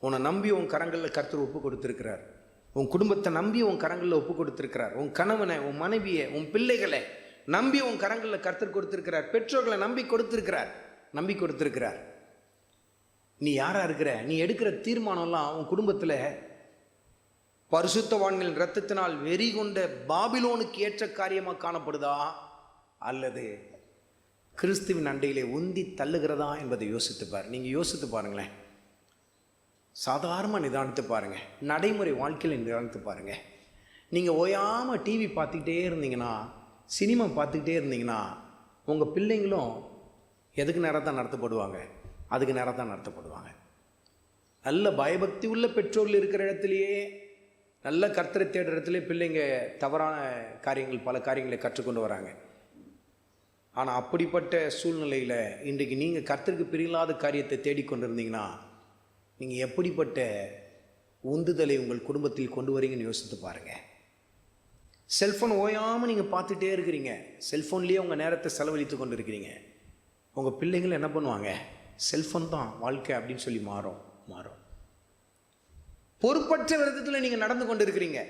உன்னை நம்பி உன் கரங்களில் கர்த்தர் ஒப்பு கொடுத்திருக்கிறார். உன் குடும்பத்தை நம்பி உன் கரங்களில் ஒப்பு கொடுத்திருக்கிறார். உன் கணவனை, உன் மனைவியை, உன் பிள்ளைகளை நம்பி உன் கரங்களில் கர்த்தர் கொடுத்திருக்கிறார். பெற்றோர்களை நம்பி கொடுத்திருக்கிறார். நீ யாரா இருக்கிற? நீ எடுக்கிற தீர்மானம்லாம் உன் குடும்பத்தில் பரிசுத்தவான்களின் இரத்தத்தினால் வெறி கொண்ட பாபிலோனுக்கு ஏற்ற காரியமாக காணப்படுதா அல்லது கிறிஸ்துவின் அண்டையிலே உந்தி தள்ளுகிறதா என்பதை நீங்கள் யோசித்து பாருங்களேன். சாதாரணமாக நிதானித்து பாருங்கள். நடைமுறை வாழ்க்கையில் நிதானித்து பாருங்கள். நீங்கள் ஓயாமல் டிவி பார்த்துக்கிட்டே இருந்தீங்கன்னா, சினிமா பார்த்துக்கிட்டே இருந்தீங்கன்னா, உங்கள் பிள்ளைங்களும் எதுக்கு நேரம் தான் நடத்தப்படுவாங்க. நல்ல பயபக்தி உள்ள பெற்றோர்கள் இருக்கிற இடத்துலையே, நல்ல கர்த்தரை தேடுற இடத்துலையே பிள்ளைங்க தவறான காரியங்கள், பல காரியங்களை கற்றுக்கொண்டு வராங்க. ஆனால் அப்படிப்பட்ட சூழ்நிலையில் இன்றைக்கு நீங்கள் கர்த்தருக்கு பிரியலாத காரியத்தை தேடிக்கொண்டு இருந்தீங்கன்னா, நீங்கள் எப்படிப்பட்ட உந்துதலை உங்கள் குடும்பத்தில் கொண்டு வரீங்கன்னு யோசித்து பாருங்கள். செல்ஃபோன் ஓயாமல் நீங்கள் பார்த்துட்டே இருக்கிறீங்க. செல்ஃபோன்லேயே உங்கள் நேரத்தை செலவழித்து கொண்டு இருக்கிறீங்க. உங்கள் பிள்ளைங்கள் என்ன பண்ணுவாங்க? செல்ஃபோன் தான் வாழ்க்கை அப்படின்னு சொல்லி மாறும். பொறுப்பற்ற விதத்தில் நீங்கள் நடந்து கொண்டு இருக்கிறீங்க.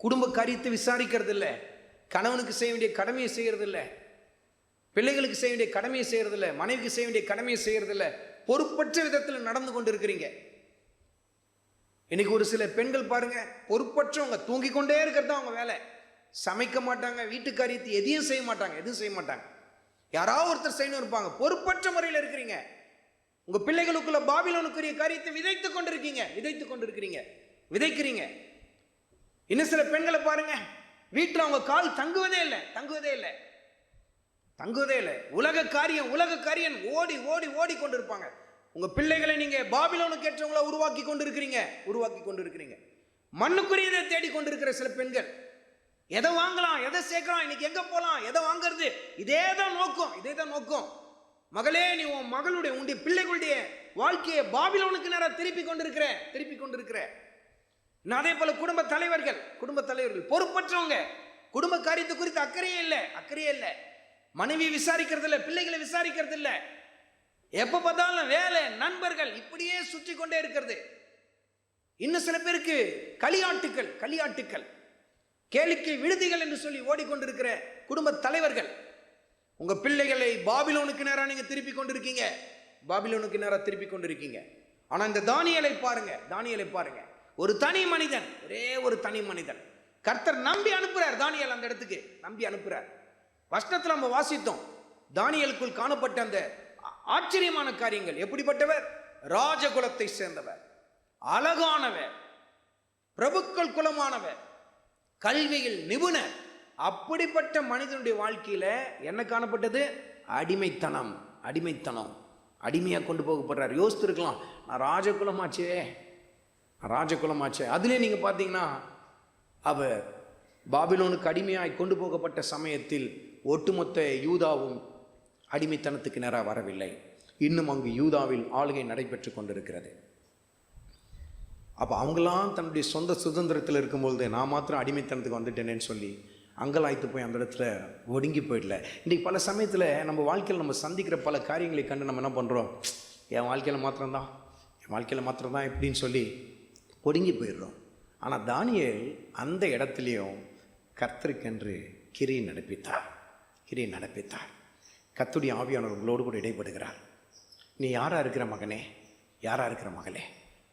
குடும்ப காரியத்தை விசாரிக்கிறது இல்லை. கணவனுக்கு செய்ய வேண்டிய கடமையை செய்யறதில்லை. பிள்ளைகளுக்கு செய்ய வேண்டிய கடமையை செய்யறதில்லை. மனைவிக்கு செய்ய வேண்டிய கடமையை செய்யறதில்லை. பொறுப்பற்ற விதத்தில் நடந்து கொண்டு இருக்கிறீங்க. இன்னைக்கு ஒரு சில பெண்கள் பாருங்க, பொறுப்பற்றவங்க, தூங்கி கொண்டே இருக்கிறது தான் அவங்க வேலை. சமைக்க மாட்டாங்க, வீட்டு காரியத்தை எதுவும் செய்ய மாட்டாங்க. யாராவது ஒருத்தர் செய்யணும் இருப்பாங்க. பொறுப்பற்ற முறையில் இருக்கிறீங்க. உங்க பிள்ளைகளுக்குள்ள பாபிலோனுக்குரிய காரியத்தை விதைத்துக் கொண்டிருக்கிறீங்க. இன்னும் சில பெண்களை பாருங்க, வீட்டில் அவங்க கால் தங்குவதே இல்லை. உலக காரியம் ஓடி கொண்டிருப்பாங்க. உங்க பிள்ளைகளை நீங்க பாபிலோனுக்கு ஏற்றவங்கள உருவாக்கி கொண்டிருக்கிறீங்க. மண்ணுக்குரியதை தேடி கொண்டிருக்கிற சில பெண்கள், எதை வாங்கலாம், எதை சேர்க்கலாம், இன்னைக்கு எங்க போலாம், எதை வாங்குறது, இதேதான் நோக்கம். மகளே, நீ உன் உன்னுடைய பிள்ளைகளுடைய வாழ்க்கையை பாபிலோனுக்கு நேரா திருப்பி கொண்டிருக்கிற. அதே போல குடும்ப தலைவர்கள் பொறுப்பற்றவங்க, குடும்ப காரியத்தை குறித்து அக்கறையே இல்லை. மனைவி விசாரிக்கிறது இல்லை, பிள்ளைகளை விசாரிக்கிறது இல்லை. எப்ப பார்த்தாலும் வேலை, நண்பர்கள், இப்படியே சுற்றி கொண்டே இருக்கிறது. இன்னும் சில பேருக்கு களியாட்டுக்கள், கேளிக்கை விடுதிகள் என்று சொல்லி ஓடிக்கொண்டிருக்கிற குடும்ப தலைவர்கள். உங்க பிள்ளைகளை பாபிலோனுக்கு நேரா நீங்க திருப்பி கொண்டிருக்கீங்க, பாபிலோனுக்கு நேரா திருப்பி கொண்டிருக்கீங்க. ஆனா இந்த தானியேலை பாருங்க, ஒரு தனி மனிதன், ஒரே ஒரு தனி மனிதன். கர்த்தர் நம்பி அனுப்புறார் தானியேல், அந்த இடத்துக்கு நம்பி அனுப்புறார். வசனத்துல நம்ம வாசித்தோம், தானியேலுக்குள் காணப்பட்ட அந்த ஆச்சரியமான காரியங்கள். எப்படிப்பட்டவர்? ராஜகுலத்தை சேர்ந்தவர், அழகானவர், பிரபுக்கள் குலமானவர், கல்வியில் நிபுணர். அப்படிப்பட்ட மனிதனுடைய வாழ்க்கையில என்ன காணப்பட்டது? அடிமைத்தனம். அடிமையா கொண்டு போகப்படுறார். யோசித்திருக்கலாம், நான் ராஜகுலமாச்சே. அதுலேயே நீங்க பார்த்தீங்கன்னா, அவர் பாபிலோனுக்கு அடிமையாய் கொண்டு போகப்பட்ட சமயத்தில் ஒட்டுமொத்த யூதாவும் அடிமைத்தனத்துக்கு நேராக வரவில்லை. இன்னும் அங்கு யூதாவில் ஆளுகை நடைபெற்று கொண்டிருக்கிறது. அப்போ அவங்களாம் தன்னுடைய சொந்த சுதந்திரத்தில் இருக்கும்பொழுது நான் மாத்திரம் அடிமைத்தனத்துக்கு வந்துட்டேனேன்னு சொல்லி அங்கலாய்த்து போய் அந்த இடத்துல ஒடுங்கி போயிடல. இன்றைக்கி பல சமயத்தில் நம்ம வாழ்க்கையில் நம்ம சந்திக்கிற பல காரியங்களை கண்டு நம்ம என்ன பண்ணுறோம்? என் வாழ்க்கையில் மாத்திரம்தான் எப்படின்னு சொல்லி ஒடுங்கி போயிடுறோம். ஆனால் தானியேல் அந்த இடத்துலையும் கர்த்தருக்கென்று கிரியை நடப்பித்தார். கர்த்தருடைய ஆவியானவர் உங்களோடு கூட இடைப்படுகிறார். நீ யாரா இருக்கிற மகனே, மகளே?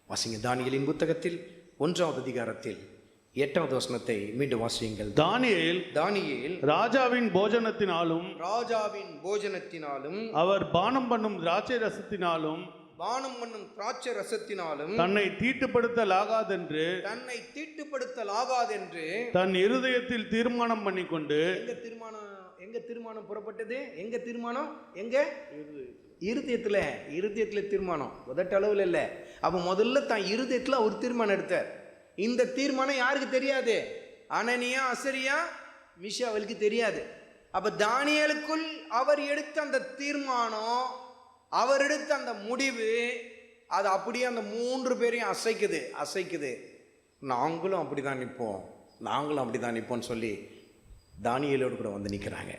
வாசிங்க தானியேலின் புத்தகத்தில் 1ஆம் அதிகாரத்தில் 8வது வசனத்தை மீண்டும் வாசியுங்கள். தானியேல் ராஜாவின் போஜனத்தினாலும் அவர் பானம் பண்ணும் திராட்சை ரசத்தினாலும் தன்னை தீட்டுப்படுத்தலாகாதென்று தன் இருதயத்தில் தீர்மானம் பண்ணிக்கொண்டு. எங்க தீர்மானம் புறப்பட்டது? இருதயத்தில் தீர்மானம், உதட்டளவில் இல்லை. அப்ப முதல்ல தான் இருதயத்தில் ஒரு தீர்மானம் எடுத்தார். இந்த தீர்மானம் யாருக்கு தெரியாது? அனனியா, அசரியா, மீஷாவுக்கு தெரியாது. அப்ப தானியேலுக்குள் அவர் எடுத்த அந்த தீர்மானம், அவர் எடுத்த அந்த முடிவு, அது அப்படியே அந்த 3 பேரையும் அசைக்குது. நாங்களும் அப்படிதான் நிற்போம்னு சொல்லி தானியேலோடு கூட வந்து நிற்கிறாங்க.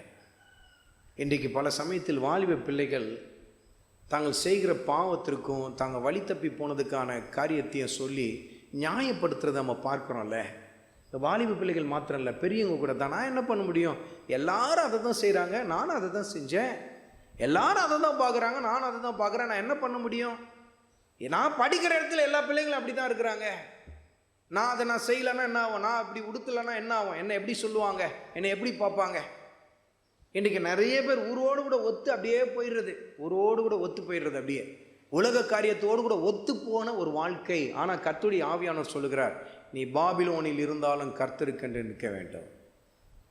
இன்றைக்கு பல சமயத்தில் வாலிப பிள்ளைகள் தாங்கள் செய்கிற பாவத்திற்கும் தாங்கள் வழி தப்பி போனதுக்கான காரியத்தையும் சொல்லி நியாயப்படுத்துறதை நம்ம பார்க்குறோம்ல. வாலிப பிள்ளைகள் மாத்திரம் இல்லை, பெரியவங்க கூட தான். நான் என்ன பண்ண முடியும்? எல்லாரும் அதை தான் செய்கிறாங்க, நானும் அதை தான் செஞ்சேன். எல்லாரும் அதை தான் பார்க்குறாங்க, நானும் அதை தான் பார்க்குறேன். நான் என்ன பண்ண முடியும்? நான் படிக்கிற இடத்துல எல்லா பிள்ளைங்களும் அப்படி தான் இருக்கிறாங்க. நான் செய்யலைன்னா என்ன ஆகும்? நான் அப்படி உடுத்தலைன்னா என்ன ஆகும்? என்னை எப்படி சொல்லுவாங்க? என்னை எப்படி பார்ப்பாங்க? இன்றைக்கி நிறைய பேர் ஊரோடு கூட ஒத்து அப்படியே போயிடுறது, அப்படியே உலக காரியத்தோடு கூட ஒத்து போன ஒரு வாழ்க்கை. ஆனால் கர்த்தருடைய ஆவியானவர் சொல்லுகிறார், நீ பாபிலோனில் இருந்தாலும் கர்த்தருக்கென்று நிற்க வேண்டும்,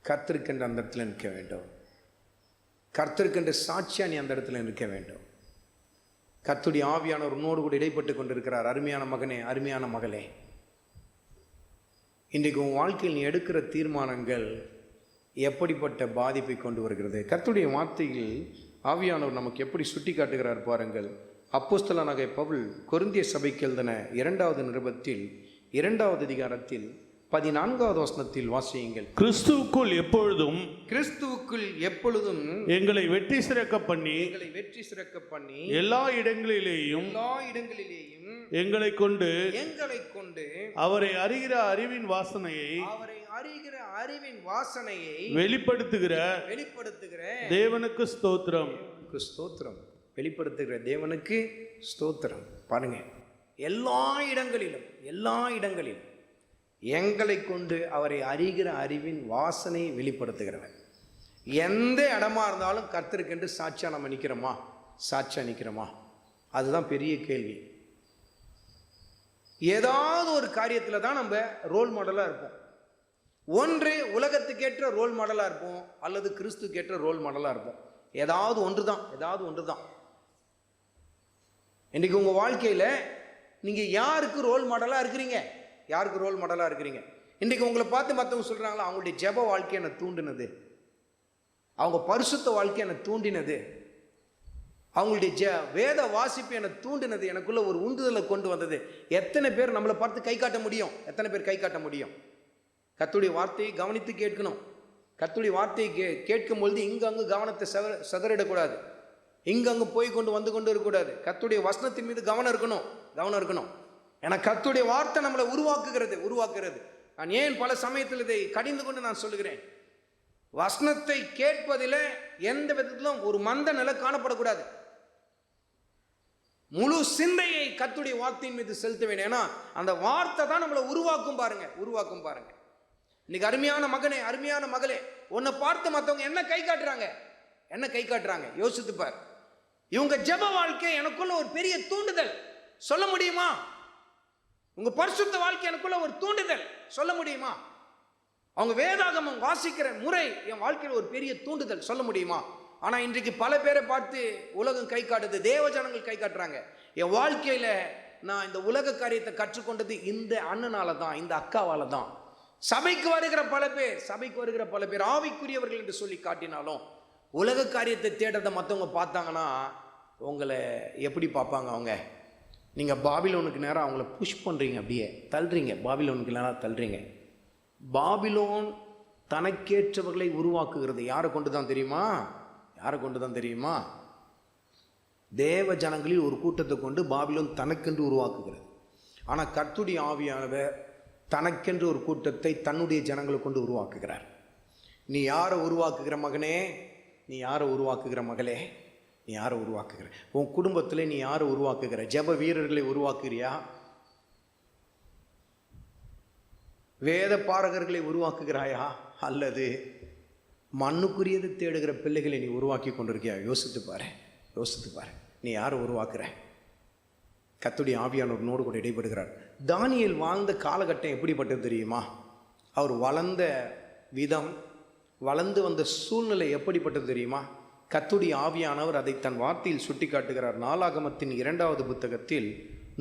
கர்த்தருக்கென்று அந்த இடத்துல நிற்க வேண்டும், கர்த்தருக்கென்று சாட்சியா நீ அந்த இடத்துல நிற்க வேண்டும். கர்த்தருடைய ஆவியானவர் உன்னோடு கூட இடைப்பட்டு கொண்டிருக்கிறார். அருமையான மகனே, அருமையான மகளே, இன்றைக்கு உன் வாழ்க்கையில் நீ எடுக்கிற தீர்மானங்கள் எப்படிப்பட்ட பாதிப்பை கொண்டு வருகிறது? கர்த்தருடைய வார்த்தையில் ஆவியானவர் நமக்கு எப்படி சுட்டி காட்டுகிறார் பாருங்கள். அப்போஸ்தலனாகிய பவுல் கொரிந்திய சபைக்கு எழுதின 2வது நிருபத்தில் 2வது அதிகாரத்தில் 14வது வசனத்தில் வாசியுங்கள். கிறிஸ்துவுக்குள் எப்பொழுதும் எங்களை வெற்றி சிறக்க பண்ணி எல்லா இடங்களிலேயும் எங்களை கொண்டு அவரை அறிகிற அறிவின் வாசனையை வெளிப்படுத்துகிற தேவனுக்கு ஸ்தோத்திரம். வெளிப்படுத்துகிற தேவனுக்கு ஸ்தோத்திரம். பாருங்க, எல்லா இடங்களிலும் எங்களை கொண்டு அவரை அறிகிற அறிவின் வாசனையை வெளிப்படுத்துகிறவர். எந்த இடமா இருந்தாலும் கர்த்தருக்கென்று சாட்சியா நம்ம நிற்கிறோமா? அதுதான் பெரிய கேள்வி. ஏதாவது ஒரு காரியத்தில் தான் நம்ம ரோல் மாடலாக இருப்போம். ஒன்று உலகத்துக்கேற்ற ரோல் மாடலாக இருப்போம், அல்லது கிறிஸ்துக்கேற்ற ரோல் மாடலாக இருப்போம். ஏதாவது ஒன்று தான். இன்றைக்கி உங்கள் வாழ்க்கையில் நீங்கள் யாருக்கு ரோல் மாடலாக இருக்கிறீங்க? இன்றைக்கி உங்களை பார்த்து மற்றவங்க சொல்கிறாங்களா, அவங்களுடைய ஜெப வாழ்க்கை என்னை தூண்டினது, அவங்க பரிசுத்த வாழ்க்கை என்னை தூண்டினது, அவங்களுடைய வேத வாசிப்பு என்னை தூண்டினது, எனக்குள்ள ஒரு உந்துதலை கொண்டு வந்தது. எத்தனை பேர் நம்மளை பார்த்து கை காட்ட முடியும்? கர்த்தருடைய வார்த்தையை கவனித்து கேட்கணும். கர்த்தருடைய வார்த்தையை கேட்கும் பொழுது இங்கு அங்கு கவனத்தை சதறிடக்கூடாது. இங்கங்க போய் கொண்டு வந்து கொண்டு இருக்கக்கூடாது. கர்த்தருடைய வசனத்தின் மீது கவனம் இருக்கணும். ஏன்னா கர்த்தருடைய வார்த்தை நம்மளை உருவாக்குகிறது. நான் ஏன் பல சமயத்தில் இதை கடிந்து கொண்டு நான் சொல்லுகிறேன், வசனத்தை கேட்பதில் எந்த விதத்திலும் ஒரு மந்த நிலை காணப்படக்கூடாது. முழு சிந்தையை கர்த்தருடைய வார்த்தையின் மீது செலுத்த வேண்டும். ஏன்னா அந்த வார்த்தை தான் நம்மளை உருவாக்கும் பாருங்க. இன்னைக்கு அருமையான மகனே, அருமையான மகளே, உன்னை பார்த்து மற்றவங்க என்ன கை காட்டுறாங்க யோசித்து பார். இவங்க ஜெப வாழ்க்கை எனக்குள்ள ஒரு பெரிய தூண்டுதல், சொல்ல முடியுமா? உங்க பரிசுத்த வாழ்க்கை எனக்குள்ள ஒரு தூண்டுதல், சொல்ல முடியுமா? அவங்க வேதாகமம் வாசிக்கிற முறை என் வாழ்க்கையில் ஒரு பெரிய தூண்டுதல், சொல்ல முடியுமா? ஆனா இன்றைக்கு பல பேரை பார்த்து உலகம் கை காட்டுது, தேவ ஜனங்கள் கை காட்டுறாங்க. என் வாழ்க்கையில நான் இந்த உலக காரியத்தை கற்றுக்கொண்டது இந்த அண்ணனால தான், இந்த அக்காவால தான். சபைக்கு வருகிற பல பேர் ஆவிக்குரியவர்கள் என்று சொல்லி காட்டினாலும் உலக காரியத்தை தேடுறதை மற்றவங்க பார்த்தாங்கன்னா உங்களை எப்படி பார்ப்பாங்க? அவங்க நீங்கள் பாபிலோனுக்கு நேரம் அவங்கள புஷ் பண்ணுறீங்க, அப்படியே தள்ளுறீங்க, பாபிலோனுக்கு நேரம் தள்ளுறீங்க. பாபிலோன் தனக்கேற்றவர்களை உருவாக்குகிறது யாரை கொண்டு தான் தெரியுமா? தேவ ஜனங்களில் ஒரு கூட்டத்தை கொண்டு பாபிலோன் தனக்கென்று உருவாக்குகிறது. ஆனால் கர்த்தருடைய ஆவியானவர் தனக்கென்று ஒரு கூட்டத்தை தன்னுடைய ஜனங்களை கொண்டு உருவாக்குகிறார். நீ யாரை உருவாக்குகிற மகனே? நீ யாரை உருவாக்குகிற மகளே? நீ யாரை உருவாக்குகிற? உன் குடும்பத்தில் நீ யாரை உருவாக்குகிற? ஜெப வீரர்களை உருவாக்குறியா? வேத பாரகர்களை உருவாக்குகிறாயா? அல்லது மண்ணுக்குரியது தேடுகிற பிள்ளைகளை நீ உருவாக்கி கொண்டிருக்கியா? யோசித்து பாரு. நீ யாரை உருவாக்குற? கர்த்தருடைய ஆவியானவரோடு கூட இடைபடுகிறார். தானியேல் வாழ்ந்த காலகட்டம் எப்படிப்பட்டது தெரியுமா? அவர் வளர்ந்த விதம், வளர்ந்து வந்த சூழ்நிலை எப்படிப்பட்டது தெரியுமா? கர்த்தருடைய ஆவியானவர் அதை தன் வார்த்தையில் சுட்டி காட்டுகிறார். நாளாகமத்தின் 2வது புத்தகத்தில்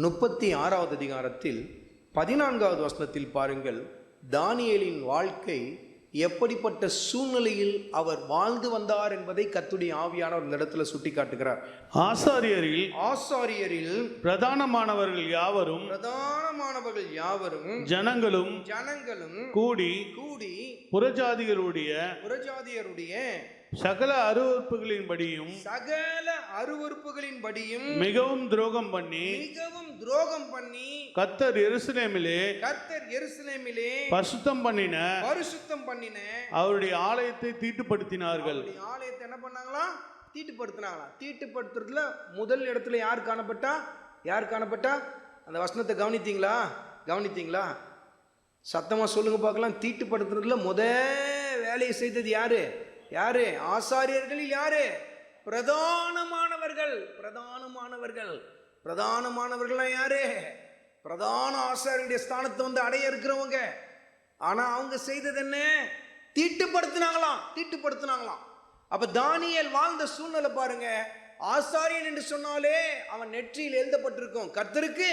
36வது அதிகாரத்தில் 14வது வசனத்தில் பாருங்கள், தானியேலின் வாழ்க்கை எப்படிப்பட்ட சூழ்நிலையில் அவர் வாழ்ந்து வந்தார் என்பதை கர்த்தருடைய ஆவியானவர் இந்த இடத்துல சுட்டி காட்டுகிறார். ஆசாரியரில் பிரதானமானவர்கள் யாவரும் ஜனங்களும் கூடி புறஜாதியருடைய சகல அருவருப்புகளின்படியும் மிகவும் துரோகம் பண்ணி கர்த்தர் எருசலேமிலே பரிசுத்தம் பண்ணின அவருடைய ஆலயத்தை தீட்டுப்படுத்தினார்கள். ஆலயத்தை என்ன பண்ணாங்களா? தீட்டுப்படுத்துறதுல முதல் இடத்துல யார் காணப்பட்டா? அந்த வசனத்தை கவனித்தீங்களா? சத்தமா சொல்லுங்க பார்க்கலாம். தீட்டுப்படுத்துறதுல வேலையை செய்தது யாரு? ஆசாரியர்களில் யாரு? பிரதானமானவர்கள் யாரு? பிரதான ஆசாரியருடைய ஸ்தானத்தை வந்து அடைய இருக்கிறவங்க. ஆனா அவங்க செய்தது என்ன? தீட்டுப்படுத்தினாங்களாம். அப்ப தானியேல் வாழ்ந்த சூழ்நிலை பாருங்க. ஆசாரியன் என்று சொன்னாலே அவன் நெற்றியில் எழுதப்பட்டிருக்கும் கர்த்தருக்கு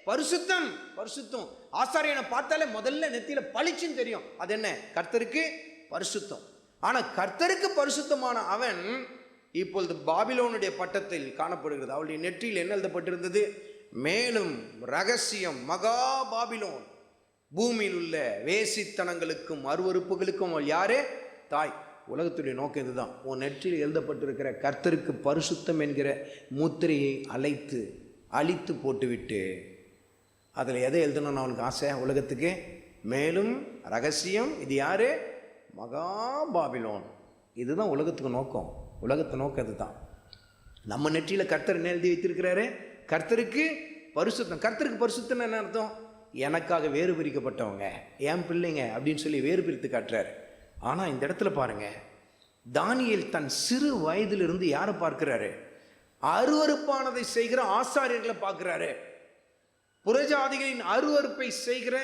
பரிசுத்தம். ஆசாரியனை பார்த்தாலே முதல்ல நெத்தியில பளிச்சுன்னு தெரியும். அது என்ன? கர்த்தருக்கு பரிசுத்தம். ஆனா கர்த்தருக்கு பரிசுத்தமான அவன் இப்பொழுது பாபிலோனுடைய பட்டத்தில் காணப்படுகிறது. அவளுடைய நெற்றியில் என்ன எழுதப்பட்டிருந்தது? மேலும் ரகசியம் மகா பாபிலோன், பூமியில் உள்ள வேசித்தனங்களுக்கும் அருவருப்புகளுக்கும் யாரே தாய். உலகத்துடைய நோக்கம் இதுதான். உன் நெற்றியில் எழுதப்பட்டிருக்கிற கர்த்தருக்கு பரிசுத்தம் என்கிற முத்திரையை அழித்து போட்டுவிட்டு அதில் எதை எழுதணும்னு அவனுக்கு ஆசை? உலகத்துக்கு மேலும் ரகசியம். இது யாரு? மகா பாபிலோன். இதுதான் உலகத்துக்கு நோக்கம். உலகத்து நோக்கம் இதுதான். நம்ம நெற்றியில் கர்த்தர் என்ன எழுதி வைத்திருக்கிறாரு? கர்த்தருக்கு பரிசுத்தம். கர்த்தருக்கு பரிசுத்தம் என்ன அர்த்தம்? எனக்காக வேறு பிரிக்கப்பட்டவங்க, என் பிள்ளைங்க அப்படின்னு சொல்லி வேறு பிரித்து காட்டுறாரு. ஆனால் இந்த இடத்துல பாருங்க, தானியேல் தன் சிறு வயதிலிருந்து யாரை பார்க்கிறாரு? அருவருப்பானதை செய்கிற ஆசாரியர்களை பார்க்கிறாரு. புறஜாதிகளின் அருவருப்பை செய்கிற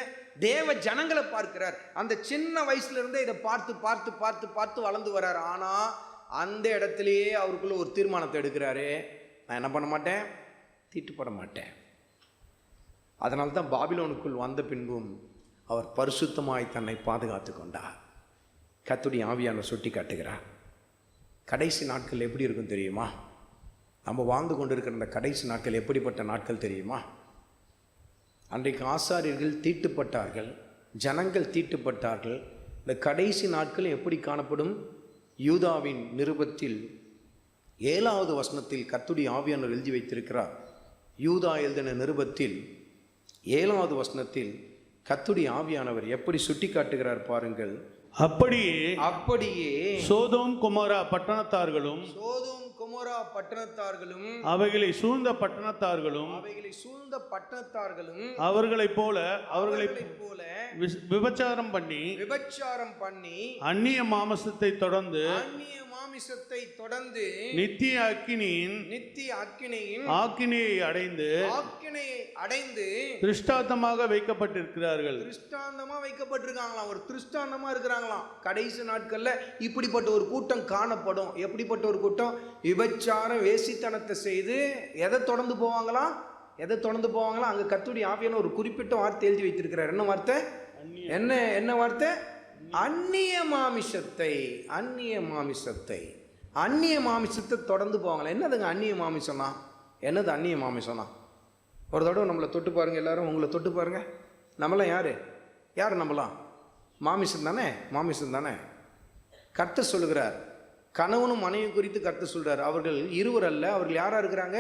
தேவ ஜனங்களை பார்க்கிறார். அந்த சின்ன வயசுல இருந்தே இதை பார்த்து வளர்ந்து வர்றாரு. ஆனா அந்த இடத்திலேயே அவருக்குள்ள ஒரு தீர்மானத்தை எடுக்கிறாரு. நான் என்ன பண்ண மாட்டேன்? தீட்டுப்பட மாட்டேன். அதனால தான் பாபிலோனுக்குள் வந்த பின்பும் அவர் பரிசுத்தமாய் தன்னை பாதுகாத்து கொண்டார். கர்த்தருடைய ஆவியானவர் சுட்டி காட்டுகிறார். கடைசி நாட்கள் எப்படி இருக்கும் தெரியுமா? நம்ம வாழ்ந்து கொண்டிருக்கிற இந்த கடைசி நாட்கள் எப்படிப்பட்ட நாட்கள் தெரியுமா? அன்றைக்கு ஆசாரியர்கள் தீட்டுப்பட்டார்கள், ஜனங்கள் தீட்டுப்பட்டார்கள். இந்த கடைசி நாட்கள் எப்படி காணப்படும்? யூதாவின் நிருபத்தில் 7வது வசனத்தில் கர்த்தருடைய ஆவியானவர் எழுதி வைத்திருக்கிறார். யூதா எழுதின நிருபத்தில் 7வது வசனத்தில் கர்த்தருடைய ஆவியானவர் எப்படி சுட்டி காட்டுகிறார் பாருங்கள். அப்படியே சோதோம் குமாரா பட்டணத்தார்களும் அவைகளை சூழ்ந்த பட்டணத்தார்களும் அவர்களைப் போல விபச்சாரம் பண்ணி அந்நிய மாமிசத்தை தொடர்ந்து நித்திய அக்கினியின் ஆக்கினையை அடைந்து திருஷ்டாந்தமாக வைக்கப்பட்டிருக்கிறார்கள். ஒரு திருஷ்டாந்தமா இருக்கிறாங்களாம். கடைசி நாட்கள்ல இப்படிப்பட்ட ஒரு கூட்டம் காணப்படும். எப்படிப்பட்ட ஒரு கூட்டம்? விபச்சாரம் வேசித்தனத்தை செய்து எதை தொடர்ந்து போவாங்களாம்? அங்க கர்த்தருடைய ஆவியான ஒரு குறிப்பிட்ட வார்த்தை எழுதி வைத்திருக்கிறார். என்ன வார்த்தை? என்ன வார்த்தை? அந்நிய மாமிசத்தை தொடர்ந்து போவாங்களா? என்னதுங்க அந்நிய மாமிசம்னா? என்னது அந்நிய மாமிசம்னா? ஒரு தடவை நம்மளை தொட்டு பாருங்க. எல்லாரும் உங்களை தொட்டு பாருங்க. நம்மளாம் யார் நம்மளாம்? மாமிசம் தானே. கர்த்தர் சொல்லுகிறார், கணவனும் மனைவி குறித்து கர்த்தர் சொல்றார், அவர்கள் இருவர் அல்ல, அவர்கள் யாரா இருக்கிறாங்க?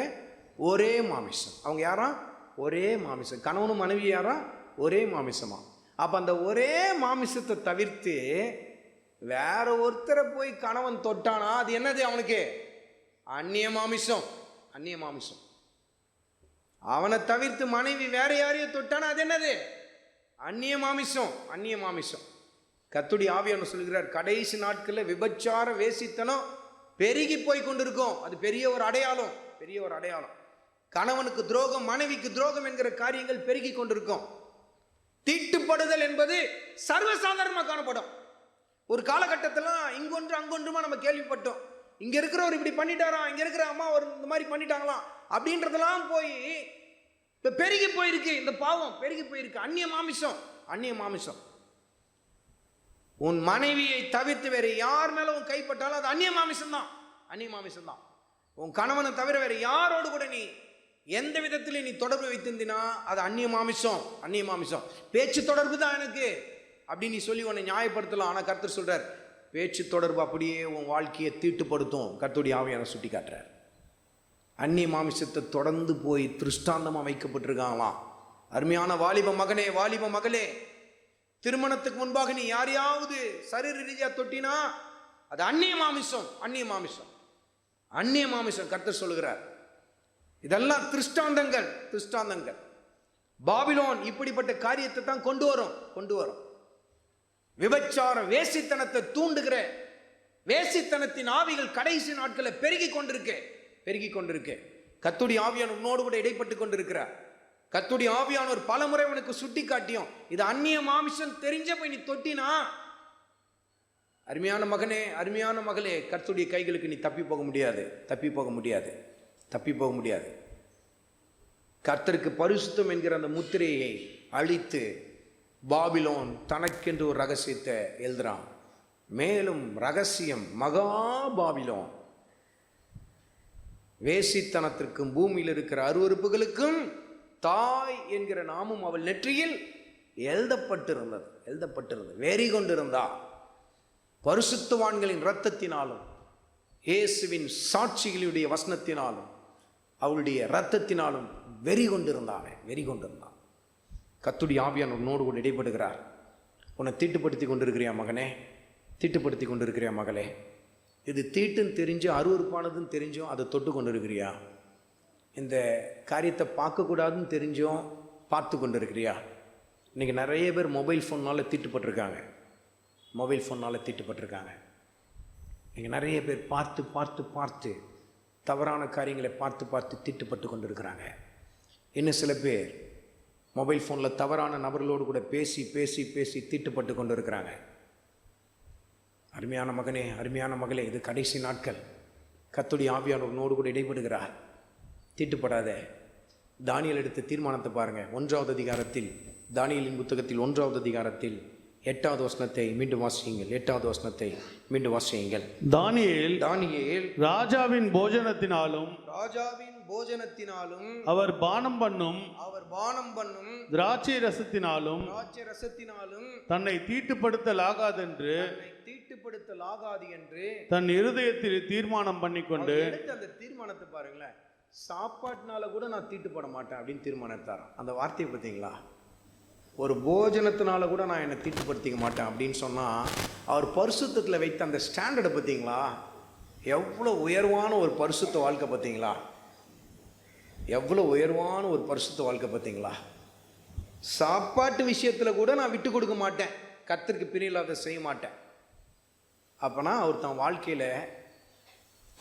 ஒரே மாமிசம். அவங்க யாரா? ஒரே மாமிசம். கணவனும் மனைவி யாரா? ஒரே மாமிசமா. அப்ப அந்த ஒரே மாமிசத்தை தவிர்த்து வேற ஒருத்தரை போய் கணவன் தொட்டானா அது என்னது? அவனுக்கு அந்நிய மாமிசம். அவனை தவிர்த்து மனைவி வேற யாரையும் தொட்டானா அது என்னது? அந்நிய மாமிசம். கர்த்தருடைய ஆவியானவர் சொல்கிறார், கடைசி நாட்களில் விபச்சார வேசித்தனம் பெருகி போய் கொண்டிருக்கும். அது பெரிய ஒரு அடையாளம். கணவனுக்கு துரோகம், மனைவிக்கு துரோகம் என்கிற காரியங்கள் பெருகி கொண்டிருக்கும். தீட்டுப்படுதல் என்பது சர்வசாதாரணமாக காணப்படும். ஒரு காலகட்டத்தில் இங்கொன்று அங்கொன்றுமா நம்ம கேள்விப்பட்டோம். இங்க இருக்கிறவர் இப்படி பண்ணிட்டாராம், இங்க இருக்கிற அம்மா ஒரு இந்த மாதிரி பண்ணிட்டாங்களாம் அப்படின்றதெல்லாம் போய் இப்ப பெருகி போயிருக்கு. இந்த பாவம் பெருகி போயிருக்கு. அந்நிய மாமிசம். உன் மனைவியை தவிர்த்து வேற யார் மேல உன் கைப்பட்டாலும் அது அந்நிய மாமிசம் தான். உன் கணவனை தவிர வேற யாரோடு கூட நீ எந்த விதத்தில் நீ தொடர்பு வைத்திருந்தினா அது அந்நிய மாமிசம். பேச்சு தொடர்பு தான் எனக்கு அப்படின்னு நீ சொல்லி உன்னை நியாயப்படுத்தலாம். ஆனா கர்த்தர் சொல்றார், பேச்சு தொடர்பு அப்படியே உன் வாழ்க்கையை தீட்டுப்படுத்தும். கர்த்தருடைய ஆவியானவர் சுட்டி காட்டுறார். அந்நிய மாமிசத்தை தொடர்ந்து போய் திருஷ்டாந்தமா வைக்கப்பட்டிருக்காங்களாம். அருமையான வாலிப மகனே, வாலிப மகளே, திருமணத்துக்கு முன்பாக நீ யாரையாவது சரீர ரீதியா தொட்டினா அது அந்நிய மாமிசம். கர்த்தர் சொல்லுகிறார், இதெல்லாம் திருஷ்டாந்தங்கள். பாபிலோன் இப்படிப்பட்ட காரியத்தை தான் கொண்டு வரும். விபச்சார வேசித்தனத்தை தூண்டுகிற வேசித்தனத்தின் ஆவிகள் கடைசி நாட்களில் பெருகி கொண்டிருக்கு. கர்த்தருடைய ஆவியானவர் உன்னோடு கூட இடைப்பட்டு கொண்டிருக்கிறார். கர்த்தருடைய ஆவியானவர் பல முறை உனக்கு சுட்டி காட்டியும் இது அந்நிய மாமிசம் தெரிஞ்ச போய் நீ தொட்டினா, அருமையான மகனே, அருமையான மகளே, கர்த்தருடைய கைகளுக்கு நீ தப்பி போக முடியாது. கர்த்தருக்கு பரிசுத்தம் என்கிற அந்த முத்திரையை அழித்து பாபிலோன் தனக்கென்று ஒரு ரகசியத்தை எழுதுறான். மேலும் ரகசியம், மகா பாபிலோன் வேசித்தனத்திற்கும் பூமியில் இருக்கிற அருவருப்புகளுக்கும் தாய் என்கிற நாமும் அவள் நெற்றியில் எழுதப்பட்டிருந்தது. வெறி கொண்டிருந்தார். பரிசுத்தவான்களின் இரத்தத்தினாலும் இயேசுவின் சாட்சிகளுடைய வசனத்தினாலும் அவளுடைய இரத்தத்தினாலும் வெறி கொண்டிருந்தான். கர்த்தருடைய ஆவியானவர் உன்னோடு கூட இடைப்படுகிறார். உன்னை தீட்டுப்படுத்தி கொண்டிருக்கிறியா மகனே? தீட்டுப்படுத்தி கொண்டிருக்கிறியா மகளே? இது தீட்டுன்னு தெரிஞ்சு அருவருப்பானதுன்னு தெரிஞ்சும் அதை தொட்டு கொண்டிருக்கிறியா? இந்த காரியத்தை பார்க்கக்கூடாதுன்னு தெரிஞ்சும் பார்த்து கொண்டிருக்கிறியா? இன்றைக்கி நிறைய பேர் மொபைல் ஃபோன்னால் தீட்டுப்பட்டிருக்காங்க. இன்றைக்கி நிறைய பேர் பார்த்து தவறான காரியங்களை பார்த்து தீட்டுப்பட்டு கொண்டிருக்கிறாங்க. இன்னும் சில பேர் மொபைல் ஃபோனில் தவறான நபர்களோடு கூட பேசி தீட்டுப்பட்டு கொண்டு இருக்கிறாங்க. அருமையான மகனே, அருமையான மகளே, இது கடைசி நாட்கள். கர்த்தருடைய ஆவியானவர் உன்னோடு கூட இடைப்படுகிறார். தீட்டுப்படாத. தானியேல் எடுத்த தீர்மானத்தை பாருங்கள். 1வது அதிகாரத்தில், தானியேலின் புத்தகத்தில் 1வது அதிகாரத்தில் 8வது வசனத்தை மீண்டும் வாசியுங்கள். 8வது வசனத்தை மீண்டும் வாசியுங்கள். தானியேல் தானியேல் ராஜாவின் போஜனத்தினாலும் ராஜாவின் போஜனத்தினாலும் அவர் பானம் பண்ணும் திராட்சை ரசத்தினாலும் தன்னை தீட்டுப்படுத்தலாகாதென்று தன் இருதயத்தில் தீர்மானம் பண்ணிக்கொண்டு, அந்த தீர்மானத்தை பாருங்களேன், சாப்பாட்டினால கூட நான் தீட்டுப்பட மாட்டேன் அப்படின்னு தீர்மானத்தாராம். அந்த வார்த்தையை பார்த்தீங்களா? ஒரு போஜனத்தினால கூட நான் என்னை தீட்டுப்படுத்திக்க மாட்டேன் அப்படின்னு சொன்னால், அவர் பரிசுத்தத்தில் வைத்த அந்த ஸ்டாண்டர்டை பார்த்தீங்களா? எவ்வளோ உயர்வான ஒரு பரிசுத்த வாழ்க்கை பார்த்தீங்களா? எவ்வளோ உயர்வான ஒரு பரிசுத்த வாழ்க்கை பார்த்தீங்களா? சாப்பாட்டு விஷயத்தில் கூட நான் விட்டு கொடுக்க மாட்டேன், கர்த்தருக்கு பிரியமில்லாத செய்ய மாட்டேன். அப்போனா அவர் தன் வாழ்க்கையில்,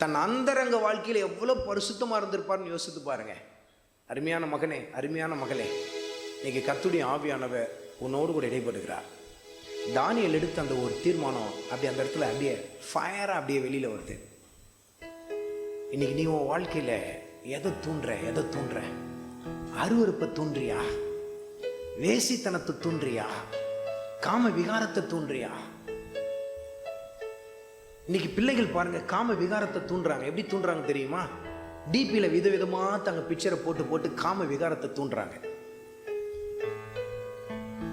தன் அந்தரங்க வாழ்க்கையில் எவ்வளோ பரிசுத்தமாக இருந்திருப்பார்னு யோசித்து பாருங்க. அருமையான மகனே, அருமையான மகளே, இன்னைக்கு கர்த்தருடைய ஆவியானவர் உன்னோடு கூட இடைப்படுகிறார். தானியேல் எடுத்த அந்த ஒரு தீர்மானம் அப்படி அந்த இடத்துல அப்படியே ஃபயராக அப்படியே வெளியில் வருது. இன்னைக்கு நீ உன் வாழ்க்கையில் எதை தூண்டுற? அருவருப்பை தூண்டுறியா? வேசித்தனத்தை தூண்டுறியா? காம விகாரத்தை தூண்டுறியா? இன்னைக்கு பிள்ளைகள் பாருங்க, காம விகாரத்தை தூண்டுறாங்க. எப்படி தூண்டுறாங்க தெரியுமா? டிபியில் விதவிதமாக தங்க பிக்சரை போட்டு போட்டு காம விகாரத்தை தூண்டுறாங்க.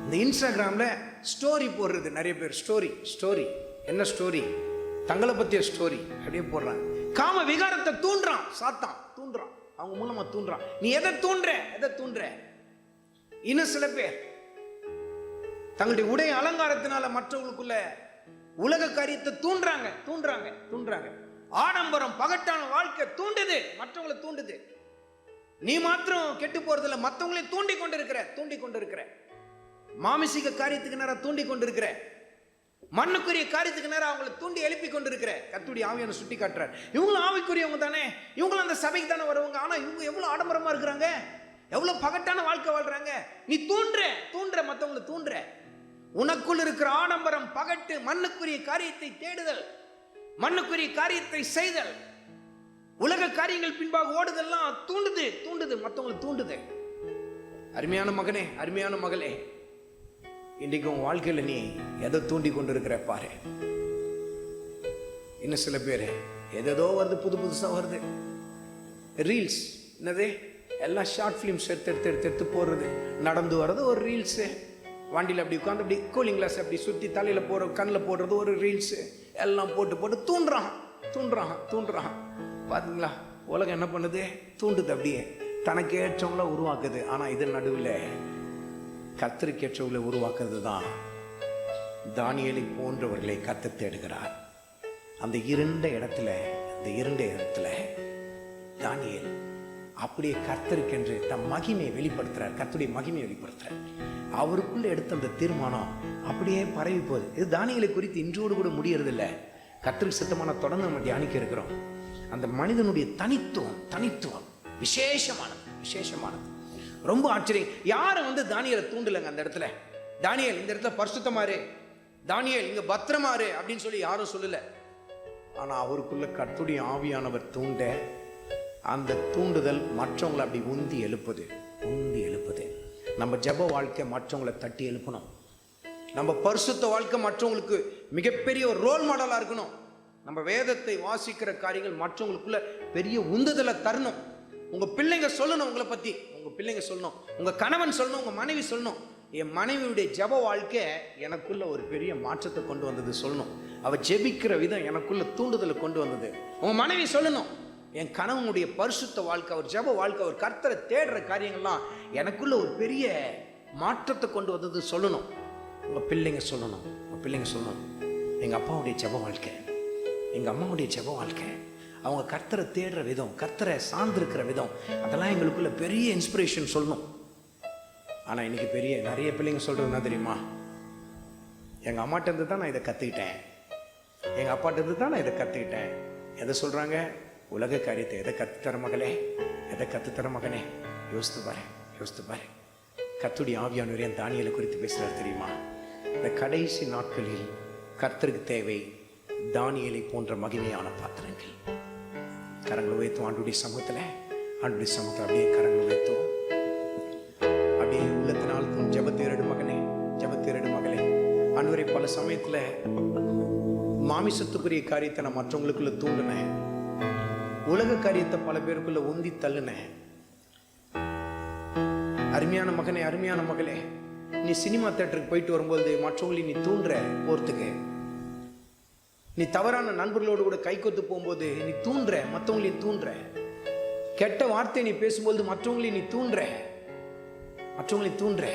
இந்த இன்ஸ்டாகிராமில் ஸ்டோரி போடுறது நிறைய பேர். ஸ்டோரி என்ன ஸ்டோரி? தங்களை பற்றிய ஸ்டோரி அப்படியே போடுறாங்க. காம விகாரத்தை தூண்டுறான் சாத்தான், தூண்டுறான், அவங்க மூலமா தூண்டுறான். நீ எதை தூண்டுற? இன்னும் சில பேர் தங்களுடைய உடைய அலங்காரத்தினால மற்றவங்களுக்குள்ள உலக காரியத்தை தூண்டுறாங்க. ஆடம்பரம், பகட்டான வாழ்க்கை தூண்டுது, மற்றவங்களை தூண்டுது. நீ மாத்திரம் கெட்டு போறதில்ல, மற்றவங்களையும் தூண்டி கொண்டிருக்கிற. மாமிசிக காரியத்துக்கு நேரம் தூண்டி கொண்டிருக்கிற, மண்ணுக்குரிய காரியத்துக்கு நேரம் அவங்களை தூண்டி எழுப்பி கொண்டிருக்கிற. கர்த்தருடைய ஆவியான சுட்டி காட்டுறார், இவங்களும் ஆவிக்குரியவங்க தானே, இவங்களும் அந்த சபைக்கு தானே வருவாங்க. ஆனா இவங்க எவ்வளவு ஆடம்பரமா இருக்கிறாங்க, எவ்வளவு பகட்டான வாழ்க்கை வாழ்றாங்க. நீ தூண்டுற மற்றவங்களை தூண்டுற. உனக்குள் இருக்கிற ஆடம்பரம், பகட்டு, மண்ணுக்குரிய காரியத்தை தேடுதல், மண்ணுக்குரிய காரியத்தை செய்தல், உலக காரியங்கள் பின்பாக ஓடுதெல்லாம் தூண்டுது, மற்றவங்களை தூண்டுது. அருமையான மகனே, அருமையான மகளே, இன்றைக்கு உன் வாழ்க்கையில் நீ எதை தூண்டி கொண்டிருக்கிற பாரு. இன்னும் சில பேர் எதோ வருது, புதுசாக வருது. ரீல்ஸ், என்னது எல்லாம் ஷார்ட் ஃபிலிம்ஸ் எடுத்து போடுறது. நடந்து வர்றது ஒரு ரீல்ஸு, வண்டியில் அப்படி உட்காந்து அப்படி கூலிங் கிளாஸ் அப்படி சுற்றி தலையில் போடுற, கண்ணில் போடுறது ஒரு ரீல்ஸு. எல்லாம் போட்டு தூண்டுறான். பார்த்தீங்களா? உலகம் என்ன பண்ணுது? தூண்டுது, அப்படியே தனக்கு ஏற்றவங்கள உருவாக்குது. ஆனால் இதன் நடுவில் கர்த்தருக்கேற்றவர்களை உருவாக்குறது தான். தானியேலை போன்றவர்களை கர்த்தர் தேடுகிறார். அந்த இருண்ட இடத்துல தானியேல் அப்படியே கர்த்தருக்கென்று தம் மகிமையை வெளிப்படுத்துறார். கர்த்தருடைய மகிமையை வெளிப்படுத்துறார். அவருக்குள்ள எடுத்த அந்த தீர்மானம் அப்படியே பரவி போகுது. இது தானியேலை குறித்து இன்றோடு கூட முடியறதில்லை. கர்த்தருக்கு சித்தமான தொடர்ந்து நம்ம தியானிக்க இருக்கிறோம். அந்த மனிதனுடைய தனித்துவம் விசேஷமானது. ரொம்ப ஆச்சரியம். யாரும் தானியேலை தூண்டலைங்க அந்த இடத்துல. தானியேல் இந்த இடத்துல பரிசுத்தமாரு, தானியேல் இங்க பத்திரமாரு அப்படின்னு சொல்லி யாரும் சொல்லல. ஆனா அவருக்குள்ள கர்த்தருடைய ஆவியானவர் தூண்ட, அந்த தூண்டுதல் மற்றவங்களை அப்படி உந்தி எழுப்புது. நம்ம ஜெப வாழ்க்கை மற்றவங்களை தட்டி எழுப்பணும். நம்ம பரிசுத்த வாழ்க்கை மற்றவங்களுக்கு மிகப்பெரிய ஒரு ரோல் மாடலா இருக்கணும். நம்ம வேதத்தை வாசிக்கிற காரியங்கள் மற்றவங்களுக்குள்ள பெரிய உந்துதலை தரணும். உங்க பிள்ளைங்க சொல்லணும், உங்களை பத்தி உங்க பிள்ளைங்க சொல்லணும், உங்க கணவன் சொல்லணும், உங்க மனைவி சொல்லணும், என் மனைவியுடைய ஜெப வாழ்க்கை எனக்குள்ள ஒரு பெரிய மாற்றத்தை கொண்டு வந்தது சொல்லணும். அவ ஜெபிக்கிற விதம் எனக்குள்ள தூண்டுதலை கொண்டு வந்தது. உங்க மனைவி சொல்லணும், என் கணவனுடைய பரிசுத்த வாழ்க்கை, அவர் ஜெப வாழ்க்கை, அவர் கர்த்தரை தேடுற காரியங்கள்லாம் எனக்குள்ள ஒரு பெரிய மாற்றத்தை கொண்டு வந்தது சொல்லணும். உங்க பிள்ளைங்க சொல்லணும். எங்க அப்பாவுடைய ஜெப வாழ்க்கை, எங்க அம்மாவுடைய ஜெப வாழ்க்கை, அவங்க கர்த்தரை தேடுற விதம், கர்த்தரை சார்ந்திருக்கிற விதம், அதெல்லாம் எங்களுக்குள்ள பெரிய இன்ஸ்பிரேஷன் சொல்லணும். ஆனால் இன்னைக்கு நிறைய பிள்ளைங்க சொல்றது என்ன தெரியுமா? எங்கள் அம்மாட்டேருந்து தான் நான் இதை கற்றுக்கிட்டேன், எங்கள் அப்பாட்டேருந்து தான் நான் இதை கற்றுக்கிட்டேன். எதை சொல்கிறாங்க? உலக காரியத்தை. எதை கற்றுத்தர மகனே? யோசித்து பாரு. கர்த்தருடைய ஆவியானவரே என் தானியேலை குறித்து பேசுகிறார் தெரியுமா? இந்த கடைசி நாட்களில் கர்த்தருக்கு தேவை தானியேலை போன்ற மகிமையான பாத்திரங்கள். கரங்களை உயர்த்தும் ஆண்டுடைய சமூகத்தில் அப்படியே கரங்களை உயர்த்தும். அப்படியே உள்ளத்தினால் ஜெபத்தேரடு மகனே, ஆண்டவரே, பல சமயத்தில் மாமிசத்துக்குரிய காரியத்தை நான் மற்றவங்களுக்குள்ள தூண்டினேன், உலக காரியத்தை பல பேருக்குள்ள உந்தி தள்ளுனேன். அருமையான மகனே, அருமையான மகளே, நீ சினிமா தியேட்டருக்கு போயிட்டு வரும்போது மற்றவங்களை நீ தூண்டுற போறதுக்கு, நீ தவறான நண்பர்களோடு கூட கைகொத்து போகும்போது நீ தூண்டுற, மற்றவங்களையும் தூண்டுற. கெட்ட வார்த்தை நீ பேசும்போது மற்றவங்களையும் நீ தூண்டுற, மற்றவங்களையும் தூண்டுற.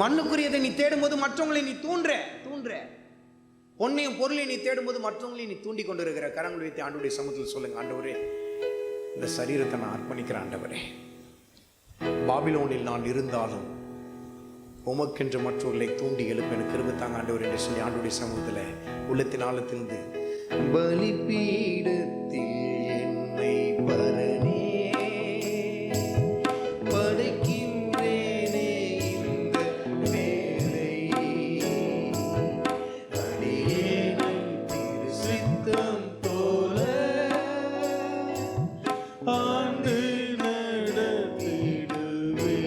மண்ணுக்குரியதை நீ தேடும்போது மற்றவங்களை நீ தூண்டுற. பொன்னையும் பொருளையும் நீ தேடும்போது மற்றவங்களையும் நீ தூண்டி கொண்டு இருக்கிற. கரங்களை வைத்து ஆண்டவருடைய சமூகத்தில் சொல்லுங்க, ஆண்டவரே, இந்த சரீரத்தை நான் அர்ப்பணிக்கிறேன். ஆண்டவரே, பாபிலோனில் நான் இருந்தாலும் உமக்கென்று மற்றவர்களை தூண்டி எழுப்ப எனக்கு கிருபை தாங்க ஆண்டவர் என்று சொல்லி ஆண்டவருடைய சமூகத்தில் உள்ளத்தின் ஆழத்திலிருந்து பலிபீடத்தில் என்னை பரணே படைக்கின்றேனே இந்த வேளை, அடியேன் திரு சித்தம் போல ஆண்டு நடத்திடுவே.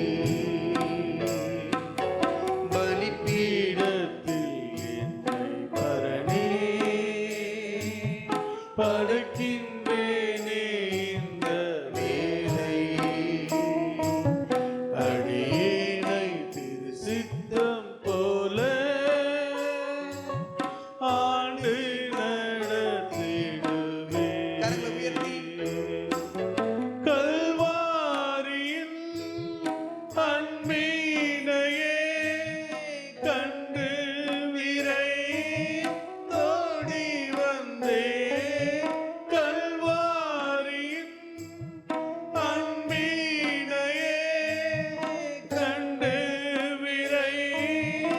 பலிபீடத்தில் என்னை பரணே படைக்கின்றேனே இந்த வேளை, அடியேனை திரு சித்தம் போல ஆண்டு நடத்திடுவே. கல்வாரியின் அன்பினையே கண்டு விரைந்தோடி வந்தேன். கல்வாரியின் அன்பினையே கண்டு விரைந்தோடி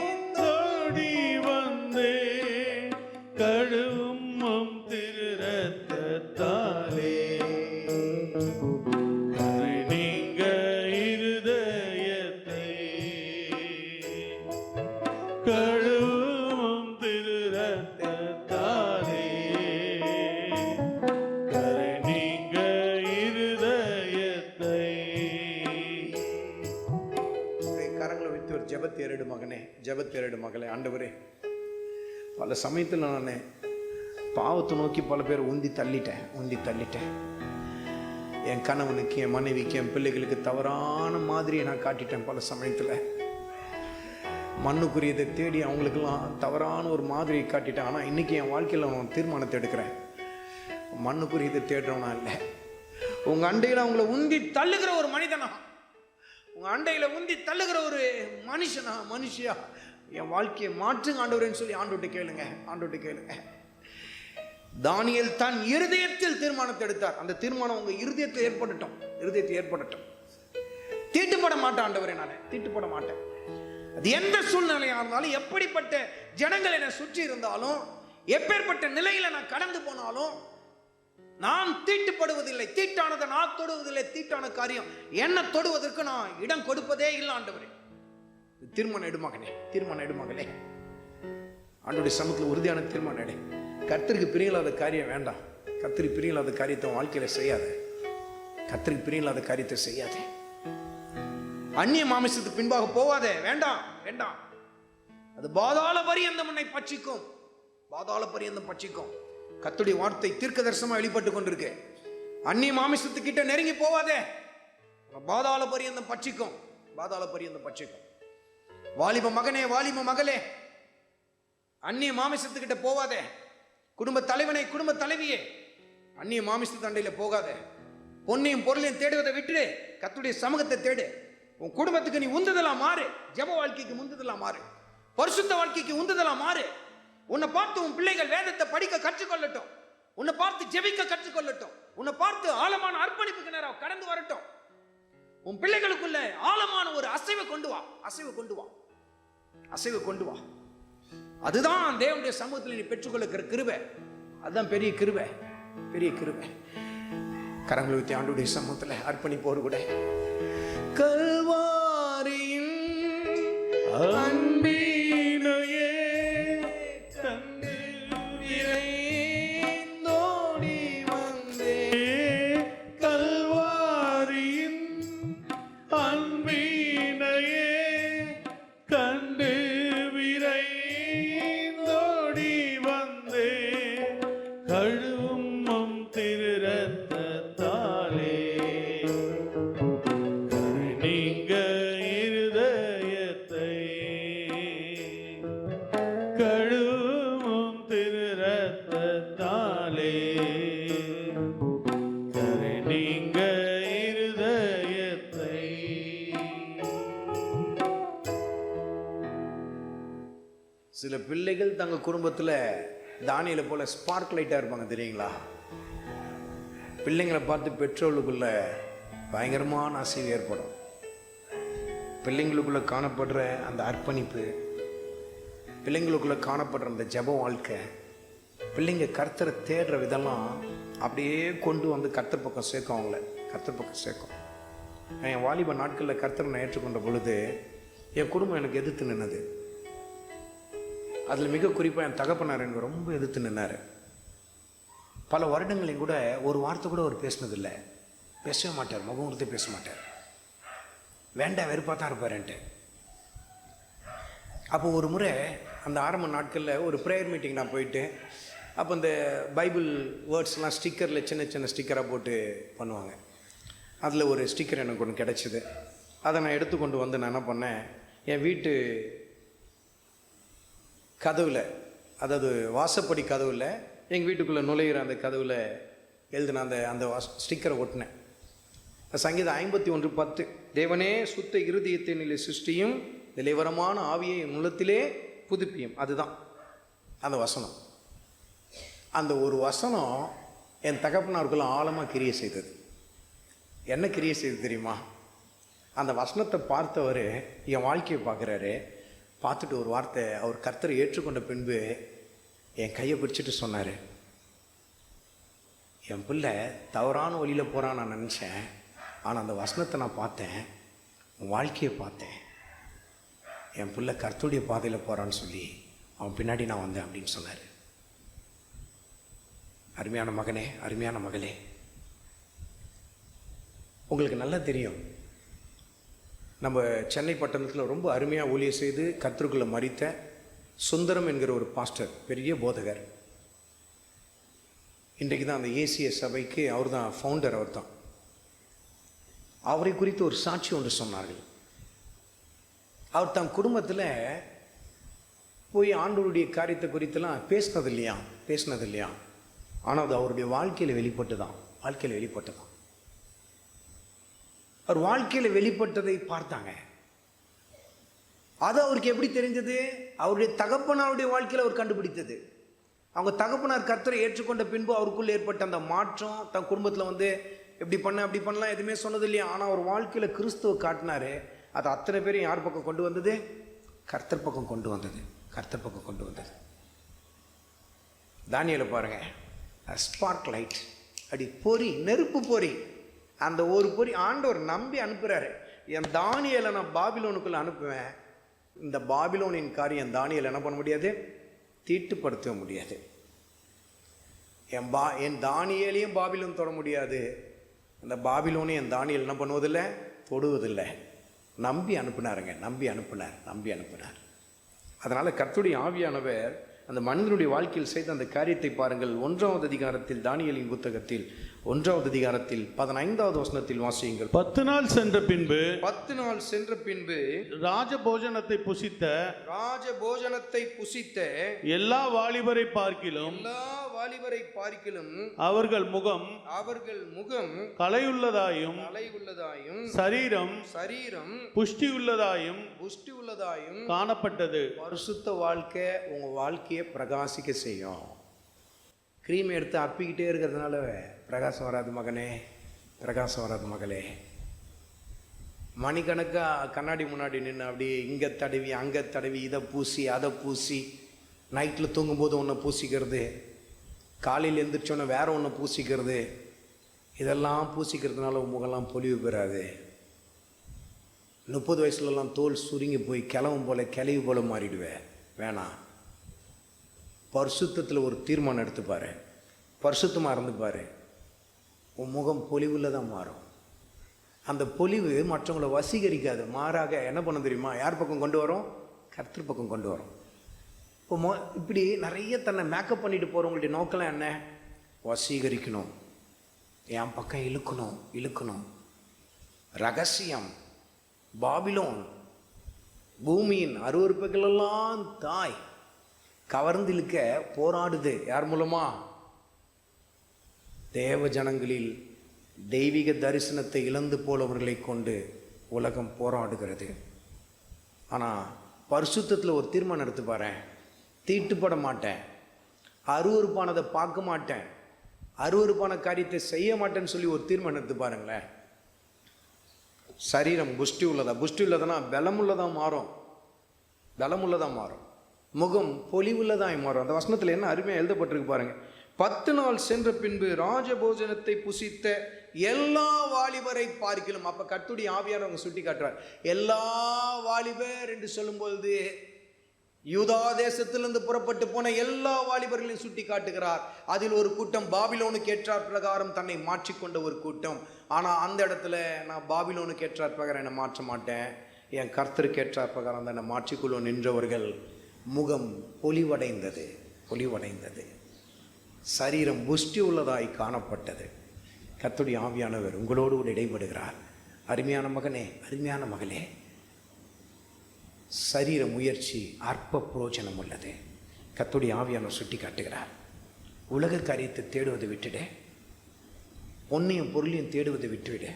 வந்தேன். கழுவும் திரு ரத்தத்தாலே கரை நீங்க இருதயத்தை, கழுவும் திரு ரத்தத்தாலே கரை நீங்க இருதயத்தை. கரங்களை வைத்து ஒரு ஜெபத்தை ஏறிடு மகனே, ஜெபத்தை ஏறிடு மகளே. ஆண்டவரே, பல சமயத்தில் நான் பாவத்தை நோக்கி பல பேர் உந்தி தள்ளிட்டேன். என் கணவனுக்கு, என் மனைவிக்கு, என் பிள்ளைகளுக்கு தவறான மாதிரியை நான் காட்டிட்டேன். பல சமயத்தில் மண்ணுக்குரியதை தேடி அவங்களுக்கெல்லாம் தவறான ஒரு மாதிரியை காட்டிட்டேன். ஆனால் இன்றைக்கி என் வாழ்க்கையில் நான் தீர்மானத்தை எடுக்கிறேன், மண்ணுக்குரியதை தேடுறவனா இல்லை, உங்கள் அண்டையில் அவங்கள உந்தி தள்ளுகிற ஒரு மனிதனா, உங்கள் அண்டையில் உந்தி தள்ளுகிற ஒரு மனுஷியா என் வாழ்க்கையை மாற்றுங்க ஆண்டவரேன்னு சொல்லி ஆண்டவர்கிட்ட கேளுங்க. தானியேல் தன் இருதயத்தில் தீர்மானத்தை எடுத்தார். அந்த தீர்மானம் உங்க இருதயத்தில் ஏற்படட்டும். தீட்டுப்பட மாட்டேன் ஆண்டவரே, நான் தீட்டுப்பட மாட்டேன். அது எந்த சூழ்நிலையா இருந்தாலும், எப்படிப்பட்ட ஜனங்கள் என்னை சுற்றி இருந்தாலும், எப்பேற்பட்ட நிலையில நான் கடந்து போனாலும் நான் தீட்டுப்படுவதில்லை. தீட்டானதை நான் தொடுவதில்லை. தீட்டான காரியம் என்ன தொடுவதற்கு நான் இடம் கொடுப்பதே இல்லை ஆண்டவரே. தீர்மானம் எடுமகனே, ஆண்டவருடைய சமூகத்தில் உறுதியான தீர்மானம் எடு. கர்த்தருக்கு பிரியலாத காரியம் வேண்டாம். கர்த்தருக்கு பிரியலாத காரியத்தை வாழ்க்கையில செய்யாதே. அந்நிய மாமிசத்துக்கு பின்பாக போவாதே. வேண்டாம். அது பாதாள பரியந்தம் உன்னை பட்சிக்கும். கர்த்தருடைய வார்த்தை தீர்க்க தரிசனமா வெளிப்பட்டு கொண்டிருக்கு. அந்நிய மாமிசத்துக்கிட்ட நெருங்கி போவாதே, பாதாள பரியந்தம் பட்சிக்கும். வாலிப மகனே, வாலிப மகளே, அந்நிய மாமிசத்துக்கிட்ட போவாதே. குடும்ப தலைவனை, குடும்ப தலைவியே, அந்நிய மாமிசத்து தண்டையில போகாத. பொன்னையும் பொருளையும் தேடுவதை விட்டுடு, கர்த்தருடைய சமூகத்தை தேடு. உன் குடும்பத்துக்கு நீ உந்துதலா மாறு. ஜெப வாழ்க்கைக்கு உந்துதலா மாறு. பரிசுத்த வாழ்க்கைக்கு உந்துதலா மாறு. உன்னை பார்த்து உன் பிள்ளைகள் வேதத்தை படிக்க கற்றுக்கொள்ளட்டும். உன்னை பார்த்து ஜெபிக்க கற்றுக்கொள்ளட்டும். உன்னை பார்த்து ஆழமான அர்ப்பணிப்புக்கு நேரம் கடந்து வரட்டும். உன் பிள்ளைகளுக்குள்ள ஆழமான ஒரு அசைவை கொண்டு வா. அதுதான் தேவனுடைய சமூகத்தில் நீ பெற்றுக்கொள்ளுகிற கிருபை. அதுதான் பெரிய கிருபை. கரங்களை வைத்து ஆண்டவருடைய சமூகத்தில் அர்ப்பணிப்போடு கூட கல்வாரியின் அன்பினையே கண்டு விரைந்தோடி வந்தேன். கல்வாரியின் அன்பினையே கண்டு விரை அங்கே குடும்பத்தில் தானியலை போல் ஸ்பார்க் லைட்டாக இருப்பாங்க தெரியுங்களா? பிள்ளைங்களை பார்த்து பெற்றோர்களுக்குள்ள பயங்கரமான அசைவு ஏற்படும். பிள்ளைங்களுக்குள்ளே காணப்படுற அந்த அர்ப்பணிப்பு, பிள்ளைங்களுக்குள்ளே காணப்படுற அந்த ஜெப வாழ்க்கை, பிள்ளைங்க கர்த்தரை தேடுற விதம்லாம் அப்படியே கொண்டு வந்து கர்த்தர் பக்கம் சேர்க்கும். அவங்கள கர்த்தர் பக்கம் சேர்க்கும். என் வாலிப நாட்களில் கர்த்தரை நான் ஏற்றுக்கொண்ட பொழுது என் குடும்பம் எனக்கு எதிர்த்து நின்னது. அதில் மிக குறிப்பாக என் தகப்பனார் எனக்கு ரொம்ப எதிர்த்து நின்னார். பல வருடங்களையும் கூட ஒரு வார்த்தை கூட அவர் பேசினதில்லை. பேசவே மாட்டார், முகம் கொடுத்து பேச மாட்டார். வேண்டாம் வெறுப்பாக தான் இருப்பார்ன்ட்டு. அப்போ ஒரு முறை அந்த ஆரம்ப நாட்களில் ஒரு ப்ரேயர் மீட்டிங் நான் போயிட்டு, அப்போ இந்த பைபிள் வேர்ட்ஸ்லாம் ஸ்டிக்கரில் சின்ன சின்ன ஸ்டிக்கராக போட்டு பண்ணுவாங்க. அதில் ஒரு ஸ்டிக்கர் எனக்கு ஒன்று கிடச்சிது. அதை நான் எடுத்துக்கொண்டு வந்து நான் என்ன பண்ணேன், என் வீட்டு கதவில், அதாவது வாசப்படி கதவில், எங்கள் வீட்டுக்குள்ளே நுழையிற அந்த கதவில் எழுதின அந்த ஸ்டிக்கரை ஒட்டினேன். சங்கீதம் 51:10, தேவனே சுத்த இருதயத்தினிலே சிருஷ்டியும் நிலைவரமான ஆவியை உள்ளத்திலே புதுப்பியும். அதுதான் அந்த வசனம். அந்த ஒரு வசனம் என் தகப்பனாருக்குள்ள ஆழமாக கிரியை செய்தது. என்ன கிரியை செய்தது தெரியுமா? அந்த வசனத்தை பார்த்தவர் என் வாழ்க்கையை பார்க்குறாரு. பார்த்துட்டு ஒரு வார்த்தை, அவர் கர்த்தரை ஏற்றுக்கொண்ட பின்பு என் கையை பிடிச்சிட்டு சொன்னார், என் பிள்ளை தவறான வழியில் போகிறான்னு நான் நினச்சேன், ஆனால் அந்த வசனத்தை நான் பார்த்தேன், உன் வாழ்க்கையை பார்த்தேன், என் பிள்ளை கர்த்தருடைய பாதையில் போகிறான்னு சொல்லி அவன் பின்னாடி நான் வந்தேன் அப்படின்னு சொன்னார். அருமையான மகனே, அருமையான மகளே, உங்களுக்கு நல்லா தெரியும், நம்ம சென்னை பட்டணத்தில் ரொம்ப அருமையாக ஊழியம் செய்து கர்த்தருக்குள்ளே மரித்த சுந்தரம் என்கிற ஒரு பாஸ்டர், பெரிய போதகர். இன்றைக்கு தான் அந்த ஏசிய சபைக்கு அவர் தான் ஃபவுண்டர். அவர் தான். அவரை குறித்து ஒரு சாட்சி ஒன்று சொன்னார்கள். அவர் தன் குடும்பத்தில் போய் ஆண்டவருடைய காரியத்தை குறித்தெல்லாம் பேசினது இல்லையா, ஆனால் அது அவருடைய வாழ்க்கையில் வெளிப்பட்டு தான். அவர் வாழ்க்கையில் வெளிப்பட்டதை பார்த்தாங்க. அது அவருக்கு எப்படி தெரிஞ்சது? அவருடைய தகப்பனாருடைய வாழ்க்கையில் அவர் கண்டுபிடித்தது. அவங்க தகப்பனார் கர்த்தரை ஏற்றுக்கொண்ட பின்பு அவருக்குள்ள ஏற்பட்ட அந்த மாற்றம், தன் குடும்பத்தில் வந்து எப்படி பண்ண அப்படி பண்ணலாம் எதுவுமே சொன்னது இல்லையா, ஆனால் அவர் வாழ்க்கையில் கிறிஸ்துவ காட்டினாரு. அது அத்தனை பேரும் யார் பக்கம் கொண்டு வந்தது? கர்த்தர் பக்கம் கொண்டு வந்தது. தானியேலை பாருங்க, ஸ்பார்க் லைட், அப்படி பொறி, நெருப்பு பொறி. அந்த ஒரு பொறி ஆண்டவர் நம்பி அனுப்புகிறாரு. என் தானியேலை நான் பாபிலோனுக்குள்ளே அனுப்புவேன். இந்த பாபிலோனின் காரியம் தானியேலை என்ன பண்ண முடியாது? தீட்டுப்படுத்த முடியாது. என் தானியேலையும் பாபிலோன் தொட முடியாது. அந்த பாபிலோனையும் என் தானியேல் என்ன பண்ணுவதில்லை? தொடுவதில்லை. நம்பி அனுப்பினார். அதனால் கர்த்தருடைய ஆவியானவர் அந்த மனிதனுடைய வாழ்க்கையில் செய்த அந்த காரியத்தை பாருங்கள். 1வது அதிகாரத்தில், தானியேலின் புத்தகத்தில் 1வது அதிகாரத்தில் 15வது வசனத்தில் வாசியுங்கள். 10 நாள் சென்ற பின்பு ராஜபோஜனத்தை புசித்த எல்லா வாலிபரை பார்க்கிலும் அவர்கள் முகம் கலையுள்ளதாயும் சரீரம் புஷ்டியுள்ளதாயும் காணப்பட்டது. பரிசுத்த வாழ்க்கை உங்க வாழ்க்கையை பிரகாசிக்க செய்யும். கிரீம் எடுத்து அப்பிக்கிட்டே இருக்கிறதுனால பிரகாசம் வராது மகளே. மணிக்கணக்காக கண்ணாடி முன்னாடி நின்று அப்படியே இங்கே தடவி அங்கே தடவி, இதை பூசி அதை பூசி, நைட்டில் தூங்கும்போது ஒன்று பூசிக்கிறது, காலையில் எழுந்திரிச்சோன்னே வேற ஒன்று பூசிக்கிறது, இதெல்லாம் பூசிக்கிறதுனால முகம்லாம் பொலிவு பெறாது. 30 வயசுலலாம் தோல் சுருங்கி போய் கிளவி போல மாறிடுவேன். வேணாம். பரிசுத்தத்தில் ஒரு தீர்மானம் எடுத்துப்பாரு, பரிசுத்தமாக இருந்துப்பாரு, உன் முகம் பொலிவில் தான் மாறும். அந்த பொலிவு மற்றவங்களை வசீகரிக்காது, மாறாக என்ன பண்ண தெரியுமா? யார் பக்கம் கொண்டு வரும்? கர்த்தர் பக்கம் கொண்டு வரும். இப்போ இப்படி நிறைய தன்னை மேக்கப் பண்ணிட்டு போகிறவங்களுடைய நோக்கெல்லாம் என்ன? வசீகரிக்கணும், என் பக்கம் இழுக்கணும். ரகசியம், பாபிலோன் பூமியின் அருவருப்புகளெல்லாம் தாய் கவர்ந்து இழுக்க போராடுது. யார் மூலமா? தேவ ஜனங்களில் தெய்வீக தரிசனத்தை இழந்து போலவர்களை கொண்டு உலகம் போராடுகிறது. ஆனால் பரிசுத்தத்தில் ஒரு தீர்மானம் எடுத்து பாரு, தீட்டுப்பட மாட்டேன், அருவருப்பானதை பார்க்க மாட்டேன், அருவருப்பான காரியத்தை செய்ய மாட்டேன்னு சொல்லி ஒரு தீர்மானம் எடுத்து பாருங்களேன். சரீரம் புஷ்டி உள்ளதா? புஷ்டி உள்ளதுன்னா பலமுள்ளதாக மாறும், பலமுள்ளதாக மாறும். முகம் பொலிவுள்ளதாய் மாறும். அந்த வசனத்தில் என்ன அருமையாக எழுதப்பட்டிருக்கு பாருங்க. 10 நாள் சென்ற பின்பு ராஜபோஜனத்தை புசித்த எல்லா வாலிபரை பார்க்கிலும். அப்போ கர்த்தருடைய ஆவியானவங்க சுட்டி காட்டுறார். எல்லா வாலிபர் என்று சொல்லும்பொழுது யூதா தேசத்திலிருந்து புறப்பட்டு போன எல்லா வாலிபர்களையும் சுட்டி காட்டுகிறார். அதில் ஒரு கூட்டம் பாபிலோனுக்கு ஏற்றார் பிரகாரம் தன்னை மாற்றிக்கொண்ட ஒரு கூட்டம். ஆனால் அந்த இடத்துல நான் பாபிலோனுக்கு ஏற்றார் பிரகாரம் என்னை மாற்ற மாட்டேன், என் கர்த்தருக்கு ஏற்றார் பிரகாரம் தன்னை மாற்றிக்கொள்ள நின்றவர்கள் முகம் பொலிவடைந்தது, பொலிவடைந்தது, சரீரம் புஷ்டி உள்ளதாய் காணப்பட்டது. கர்த்தருடைய ஆவியானவர் உங்களோடு கூட இடைபடுகிறார். அருமையான மகனே, அருமையான மகளே, சரீர முயற்சி அற்ப புரோஜனம் உள்ளது. கர்த்தருடைய ஆவியானவர் சுட்டி காட்டுகிறார். உலக காரியத்தை தேடுவதை விட்டுடு, பொன்னையும் பொருளையும் தேடுவதை விட்டுவிடு.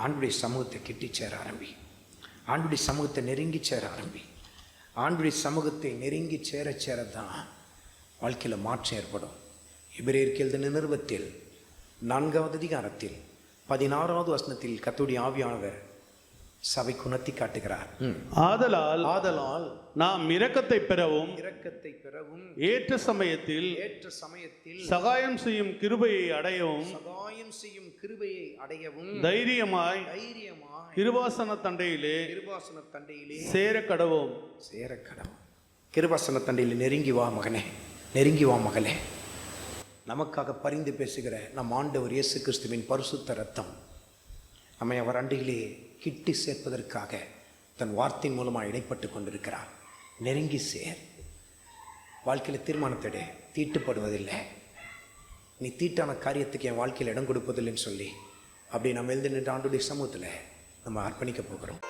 ஆண்டுடைய சமூகத்தை கிட்டி சேர ஆரம்பி, ஆண்டுடைய சமூகத்தை நெருங்கி சேர ஆரம்பி. ஆண்டுடைய சமூகத்தை நெருங்கி சேர சேரதான் வாழ்க்கையில் மாற்றம் ஏற்படும். எபிரேயருக்கு எழுதின நிருபத்தில் 4வது அதிகாரத்தில் 16வது வசனத்தில் கர்த்தருடைய ஆவியானவர் சபைக்கு உணர்த்தி காட்டுகிறார். ஆதலால் நாம் இரக்கத்தை பெறவும் ஏற்ற சமயத்தில் சகாயம் செய்யும் கிருபையை அடையவும் தைரியமாய் கிருபாசன தண்டையிலே சேர கடவோம். கிருபாசன தண்டையில் நெருங்கி வா மகனே, நெருங்கி வா மகளே. நமக்காக பரிந்து பேசுகிற நம் ஆண்டவர் இயேசு கிறிஸ்துவின் பரிசுத்த ரத்தம் நம்மை அவர் அண்டையிலே கிட்டி சேர்ப்பதற்காக தன் வார்த்தையின் மூலமாக இடைப்பட்டு கொண்டிருக்கிறார். நெருங்கி சேர். வாழ்க்கையில் தீர்மானத்தோட தீட்டுப்படுவதில்லை, நீ தீட்டான காரியத்துக்கு என் வாழ்க்கையில் இடம் கொடுப்பதில்லைன்னு சொல்லி அப்படி நம்ம எழுதி நின்ற ஆண்டுடைய சமூகத்தில் நம்ம அர்ப்பணிக்க போகிறோம்.